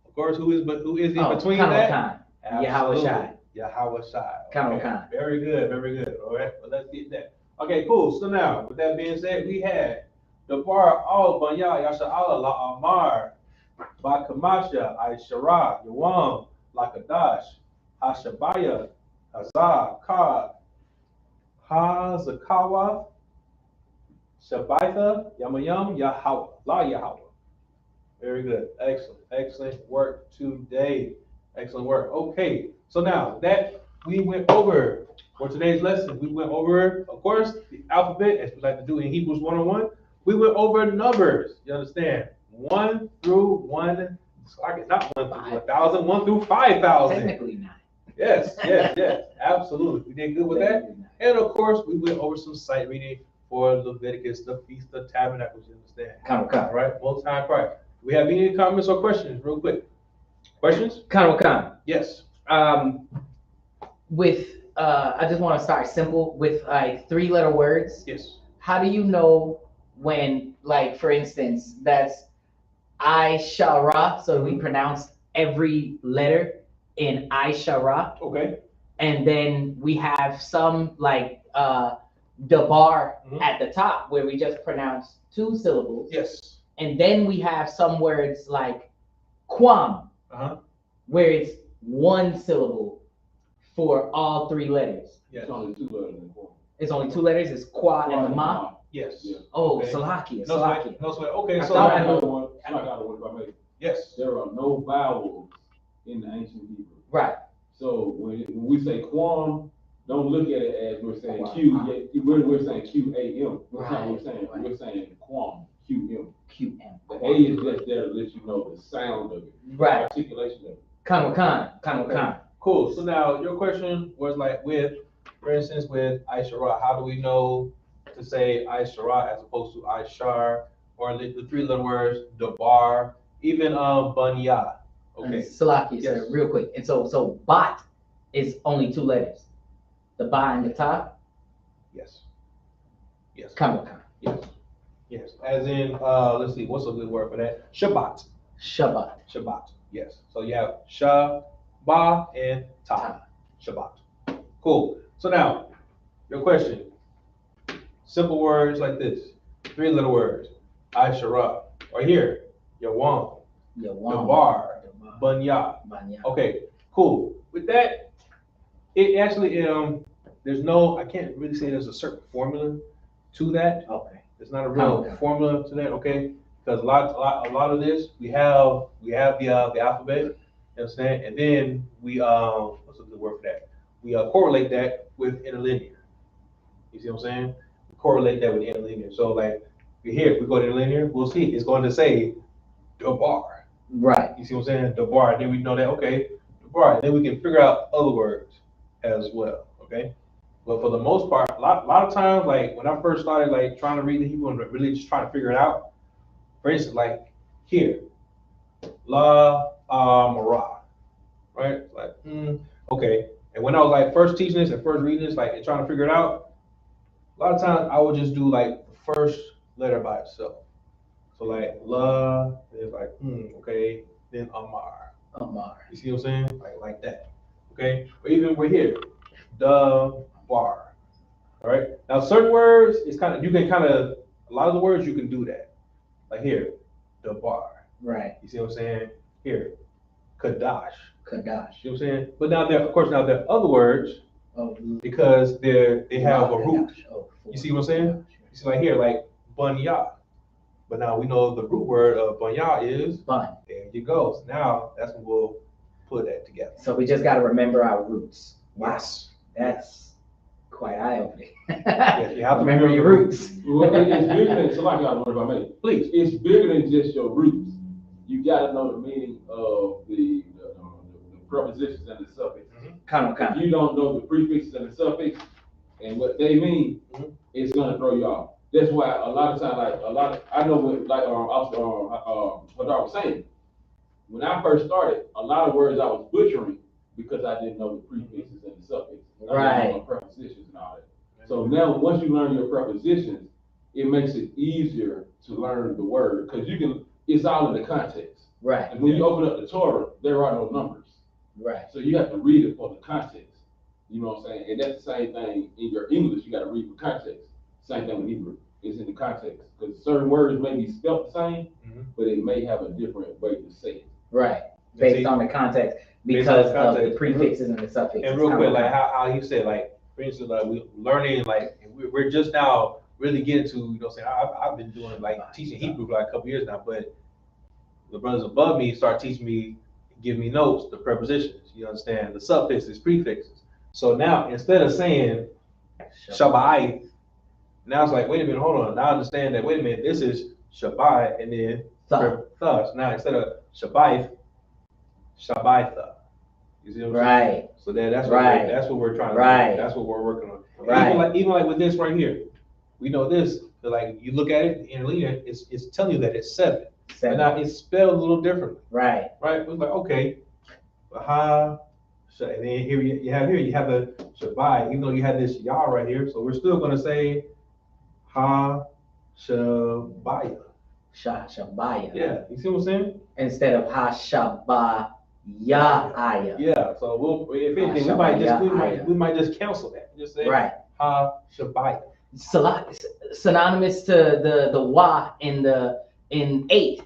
of course, who is in between Khan that? Khan. Yahweh Absolutely. Shai. Yahweh Shai. Khan Khan. Very good. All right, well, let's get that. Okay, cool. So now, with that being said, we had the bar al banya Yasha Allah la Amar ba Kamasha I.S.U.P.K, Yawam la Qadash Hashabaya Hazah Ka Hazakawa Shabaitha Yamayam Yahweh la Yahweh. Very good. Excellent work today. Excellent work. Okay, so now that we went over for today's lesson, we went over, of course, the alphabet, as we like to do in Hebrews 101. We went over numbers. You understand? 1 through 1. Not 1 through 1,000. 1 through 5,000. Technically not. Yes. Absolutely. We did good with that. And of course, we went over some sight reading for Leviticus, the Feast of Tabernacles. You understand? Khan Khan. All right. Most High Christ. Do we have any comments or questions, real quick? Questions? Khan Khan. Yes. I just want to start simple with like 3-letter words. Yes. How do you know when, like, for instance, that's I-Shara, so we pronounce every letter in I-Shara, Okay. and then we have some like Dabar Mhm. at the top where we just pronounce 2 syllables. Yes. And then we have some words like quam, where it's one syllable for all three letters. Yes. It's only 2 letters in quam. It's only 2 letters. It's qua and the ma. Yes. Yeah. Oh, Okay. Salakia. No Salakia. sweat. No sweat. Okay, I so thought I I knew- one, if I may. yes. There are no vowels in the ancient Hebrew. Right. So when we say quam, don't look at it as we're saying Quam. Q. We're saying QAM. That's not what we're saying. Right. We're saying quam, QM. QM. The A is just there to let you know the sound of it, Right. articulation of it. Kan. Cool. So now your question was like for instance, with I.S.U.P.K, how do we know to say I.S.U.P.K as opposed to I.S.H.A.R, or the 3 little words, Dabar, even Banya? Okay. Salakia, Yes. sir, real quick. And so bot is only 2 letters. The ba and the ta. Yes. Yes. Kan. Yes. Yes. As in, let's see, what's a good word for that? Shabbat. Shabbat. Shabbat. Yes. So you have Sha, Ba, and Ta. Shabbat. Cool. So now, your question. Simple words like this. 3 little words. I.S.H.A.R. Right here. Yawan. Dabar. Banya. Banya. Okay. Cool. With that, it actually there's no, I can't really say there's a certain formula to that. Okay. There's not a real formula to that, okay? Because a lot of this we have the alphabet, you know what I'm saying? And then we what's a good word for that? We correlate that with interlinear. You see what I'm saying? We correlate that with interlinear. So like if we go to interlinear, we'll see it's going to say Dabar. Right. You see what I'm saying? Dabar. Then we know that, okay, Dabar. Then we can figure out other words as well, okay? But for the most part, a lot of times, like when I first started like trying to read the Hebrew and really just trying to figure it out, for instance, like here, La Mara, right? Like, okay. And when I was like first teaching this and first reading this, like and trying to figure it out, a lot of times I would just do like the first letter by itself. So like La, and it's like, okay, then Amar. You see what I'm saying? Like that. Okay? Or even we're here. The bar. All right. Now certain words is kind of a lot of the words you can do that. Like here, the bar. Right. You see what I'm saying? Here, Qadash. You Qadash. know what I'm saying? But now there are other words because they have a root. You see what I'm saying? You see like here, like Banya. But now we know the root word of Banya is Bun. There you go. So now that's when we'll put that together. So we just got to remember our roots. Yes. That's quite eye-opening. Yes, you have to remember your roots. Well, it's bigger than, so like I don't know if I may. Please. It's bigger than just your roots. You gotta know the meaning of the prepositions and the suffix. If you don't know the prefixes and the suffix and what they mean, it's gonna throw you off. That's why a lot of times, I know what I was saying. When I first started, a lot of words I was butchering because I didn't know the prefixes and the suffixes. I didn't know my prepositions and all that. So now, once you learn your prepositions, it makes it easier to learn the word because it's all in the context. Right. And when you open up the Torah, there are no numbers. Right. So you have to read it for the context. You know what I'm saying? And that's the same thing in your English. You got to read the context. Same thing with Hebrew. It's in the context because certain words may be spelled the same, but it may have a different way to say it. Right. Based on the context, because of the prefixes and the suffixes. And real quick, like how you said, like for instance, like we're learning, like we're just now really getting to, you know, saying I've been doing like teaching Hebrew for like a couple years now, but the brothers above me start teaching me, give me notes, the prepositions, you understand, the suffixes, prefixes. So now instead of saying Shabbat, now it's like, wait a minute, hold on. Now I understand that, wait a minute, this is Shabbat and then thus. Now instead of Shabbat, Shabbatha. You see what I'm saying? So that's what we're trying to do. That's what we're working on. Even like with this right here, we know this, but like you look at it, the interlinear, it's telling you that it's 7. And now it's spelled a little differently. Right. We're like, okay, and then here you have the Shabbat, even though you have this Yah right here, so we're still gonna say Shabaya. Shabaya. Yeah, you see what I'm saying? Instead of Shabaya. Yeah, so if anything, we might just cancel that. Just say Shabaya. Synonymous to the wa in the in 8.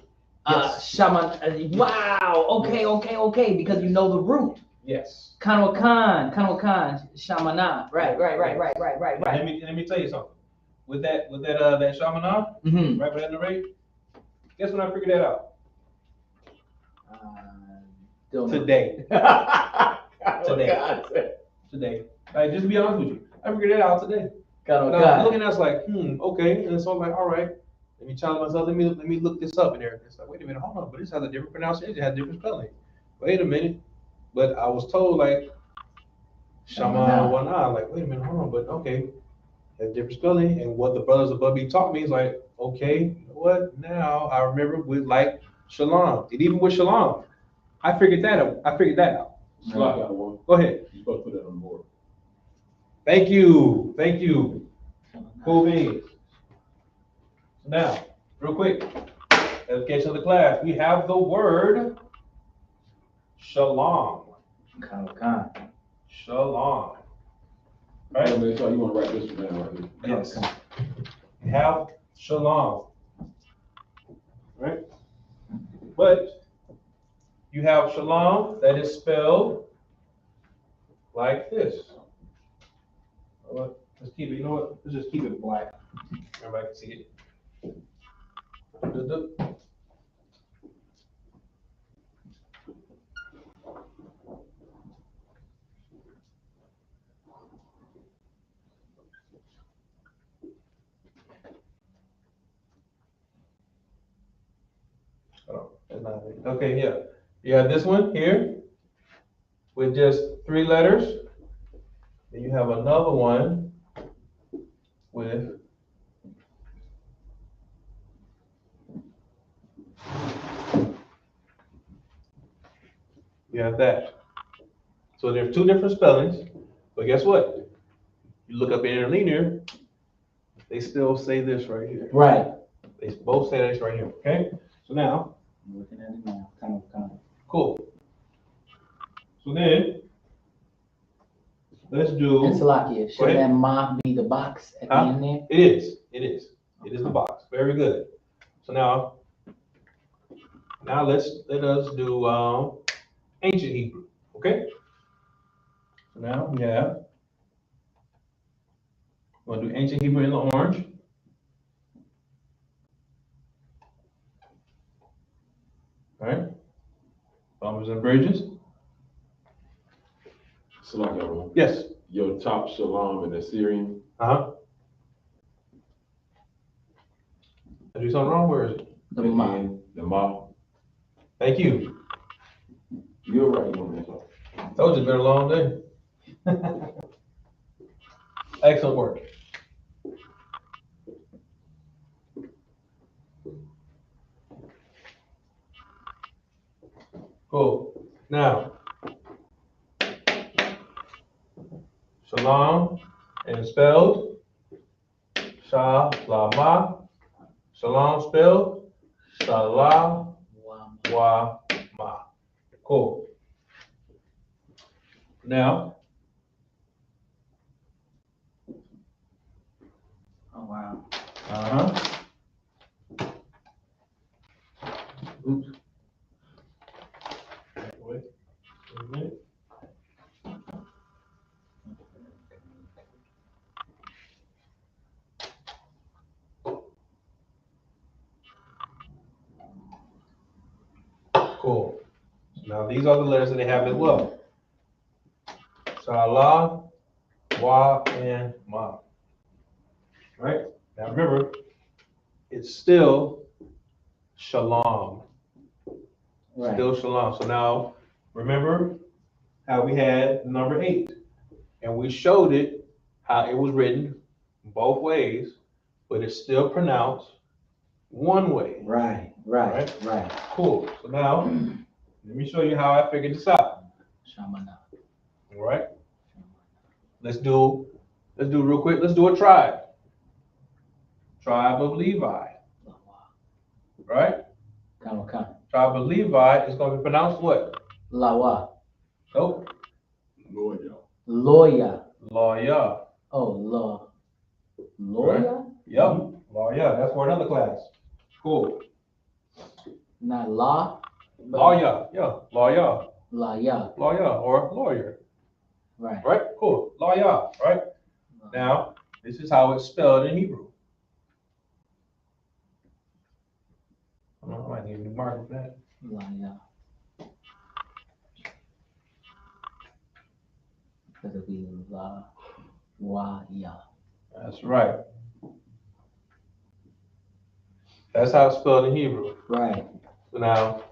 Yes. Shaman. Wow. Okay. Because you know the root. Yes. Kanwakan, Shamana. Right. Let me tell you something. With that Shamana, Mm-hmm. right with that narrate, guess when I figured that out? Today. Today. Like, just to be honest with you, I figured that out today. And I was looking at it, like, okay. And so I'm like, all right. Let me challenge myself. Let me look this up and everything. It's like, wait a minute, hold on. But this has a different pronunciation. It has different spelling. Wait a minute. But I was told like Shama Wana. Like, wait a minute, hold on. But okay, it has different spelling. And what the brothers above me taught me is like, okay, you know what? Now I remember with like Shalom. And even with Shalom, I figured that out. Slot got one. Go ahead. You're supposed to put that on the board. Thank you. Cool beans. Now, real quick, education of the class. We have the word shalom. Shalom. Right? So make sure you want to write this one down right here. Yes. We have shalom. Right? But you have shalom that is spelled like this. Let's keep it, you know what? Let's just keep it black. Everybody can see it. Oh, that's not it. Okay, yeah. You have this one here with just 3 letters. Then you have another one with you have that. So there's 2 different spellings, but guess what? You look up interlinear, they still say this right here. Right. They both say this right here. Okay. So now, I'm looking at it now. Kind of. cool. So then, let's do. And Salakia, should that ma be the box at the end there? It is. It is the box. Very good. So now let us do ancient Hebrew. Okay. So now we have. We're gonna do ancient Hebrew in the orange. All right. Bumpers and bridges. Slot Yes. Your top shalom in Assyrian. I do something wrong? Where is it? The ma. The ma. Thank you. You're right on this one. Told you it's been a long day. Excellent work. Cool. Now, shalom and spelled shalama. Shalom spelled shalawama. Cool. Now. Oh wow. Oops. Wait a minute. Cool. Now these are the letters that they have as well. Salah, wa, and ma. Right? Now remember, it's still shalom. Right. Still shalom. So now remember how we had number 8. And we showed it how it was written both ways, but it's still pronounced one way. Right. Cool. So now let me show you how I figured this out. Shamana. All right. Let's do real quick. Let's do a tribe. Tribe of Levi. Right? Tribe of Levi is going to be pronounced what? Lawa. Nope. Loya. Lawya. Oh, law. Loya? Yep. Lawya. That's for another class. Cool. Not law. Lawyer, yeah, lawyer, Lawyer. lawyer, or lawyer. Right. Right? Cool. Lawyer, right? Now, this is how it's spelled in Hebrew. I might need a new marker for that. Lawyer. Because it'll be lawyer. That's right. That's how it's spelled in Hebrew. Right. So now,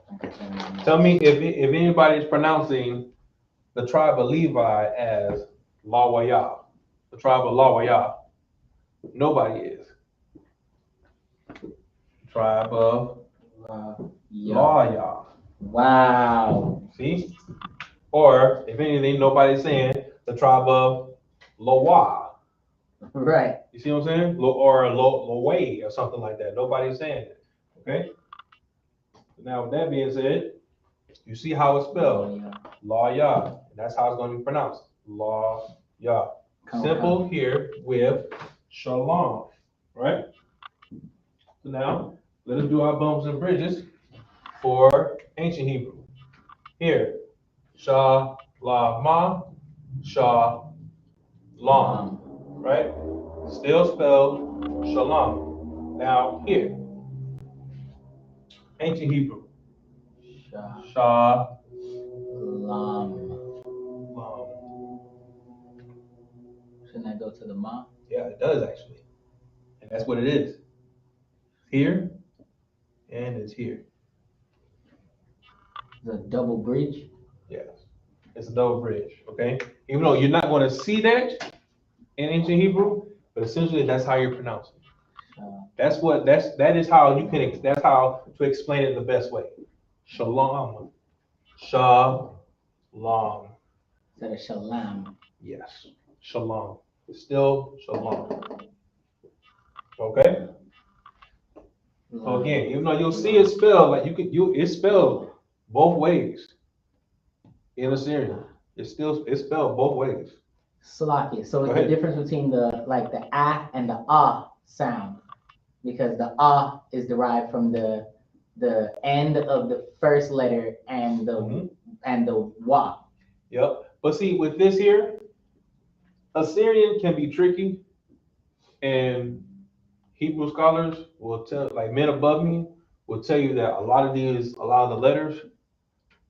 tell me if anybody's pronouncing the tribe of Levi as Lawaya, the tribe of Lawaya. Nobody is. Tribe of Lawaya. Wow. See? Or, if anything, nobody's saying the tribe of Lowa. Right. You see what I'm saying? Or Loway or something like that. Nobody's saying it. Okay? Now, with that being said, you see how it's spelled. Lawya. That's how it's going to be pronounced. Lawya. Simple here with shalom. Right? So now, let us do our bumps and bridges for ancient Hebrew. Here, shalama, shalom, right? Still spelled shalom. Now here, ancient Hebrew. Shalom. Shouldn't that go to the ma? Yeah, it does actually. And that's what it is. Here, and it's here. The double bridge? Yes. It's a double bridge, okay? Even though you're not going to see that in ancient Hebrew, but essentially that's how you pronounce it. That is how you can, that's how to explain it the best way. Shalom. Shalom. Instead of shalam. Yes. Shalom. It's still shalom. Okay? So again, even though you'll see it spelled, like it's spelled both ways in Assyrian. It's spelled both ways. Salakia. So it's the difference between the ah and the ah sound, because the ah is derived from the end of the first letter and the wa. Yep. But see, with this here, Assyrian can be tricky, and Hebrew scholars will tell, like men above me, will tell you that a lot of the letters,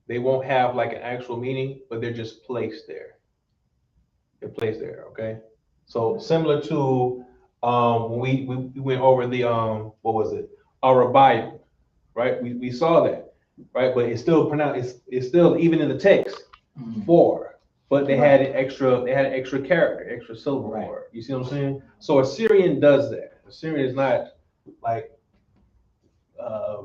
they won't have like an actual meaning, but they're just placed there. They're placed there, okay? So similar to when we went over the what was it? Arabic, right? We saw that, right? But it's still pronounced. It's still even in the text four, but they had an extra character, extra syllable word. You see what I'm saying? So Assyrian does that. Assyrian is not like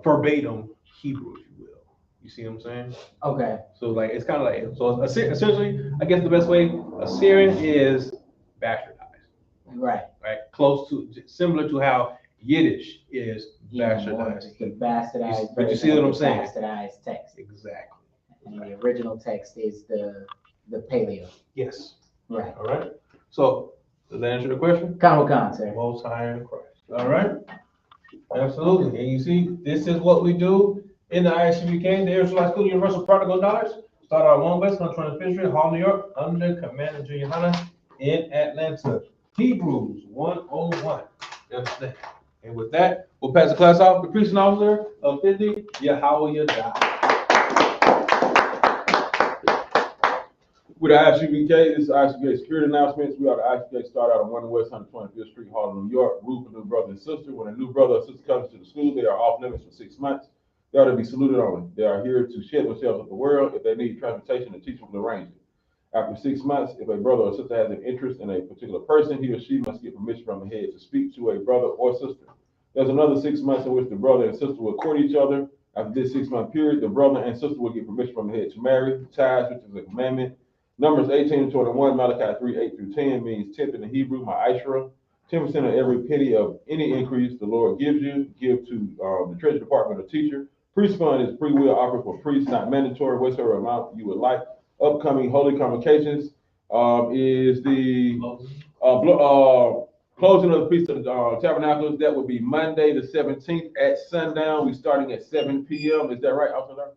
verbatim Hebrew, if you will. You see what I'm saying? Okay. So like it's kind of like, so essentially, I guess the best way, Assyrian is bastardized. Right. Right. Close to, similar to how Yiddish is bastardized. The bastardized. But you see what I'm saying? Bastardized text. Exactly. And the original text is the paleo. Yes. Right. All right. So does that answer the question? Con, sir. Most High in Christ. All right. Absolutely. And you see, this is what we do in the I.S.U.P.K, the Israelite School Universal Prodigal Daughters. Start our one West Country and Fishery, Hall, New York, under Commander Yahanna in Atlanta. Hebrews 101. You understand? And with that, we'll pass the class off to the preaching officer of 50, Yahanna. With the I.S.U.P.K, this is I.S.U.P.K security announcements. We are the I.S.U.P.K start out on 1 West 125th Street, Harlem, New York. Roof for new brother and sister. When a new brother or sister comes to the school, they are off limits for 6 months. They are to be saluted only. They are here to shed themselves with the world. If they need transportation, the teacher will arrange it. After 6 months, if a brother or sister has an interest in a particular person, he or she must get permission from the head to speak to a brother or sister. There's another 6 months in which the brother and sister will court each other. After this 6 month period, the brother and sister will get permission from the head to marry. Tithes, which is a commandment. Numbers 18 to 21, Malachi 3, 8 through 10 means 10th in the Hebrew, ma'ashra. 10% of every penny of any increase the Lord gives you, give to the Treasury Department or teacher. Priest fund is free will offered for priests, not mandatory, whatever amount you would like. Upcoming holy convocations is the Closing of the Feast of the Tabernacles, that would be Monday the 17th at sundown. We're starting at 7 p.m. Is that right, Officer?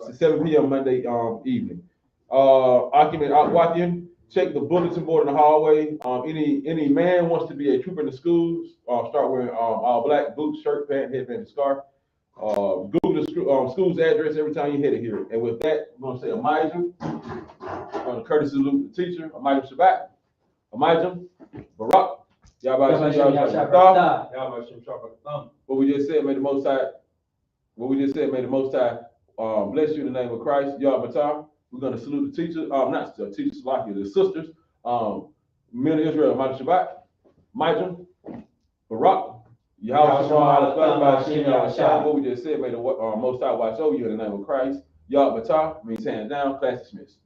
It's 7 p.m. Monday evening. Occupant Outwalking, check the bulletin board in the hallway. Any man wants to be a trooper in the schools, start wearing all black boots, shirt, pant, headband, and scarf. Google the school's address every time you head it here. And with that, we're going to say Amijah, courtesy salute the teacher, Amijah Shabbat, Amijah, Barak, Yahweh Shem Shabbat. What we just said, may the Most High, bless you in the name of Christ, Yahweh. We're going to salute the teacher, not the teachers, like the sisters, men of Israel, Amijah Shabbat, Amijah, Barak, Yahweh Shem. What we just said, may the Most High watch over you in the name of Christ. Yahweh Batah means hands down, class dismissed.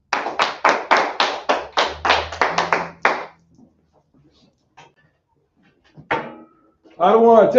I don't want to tell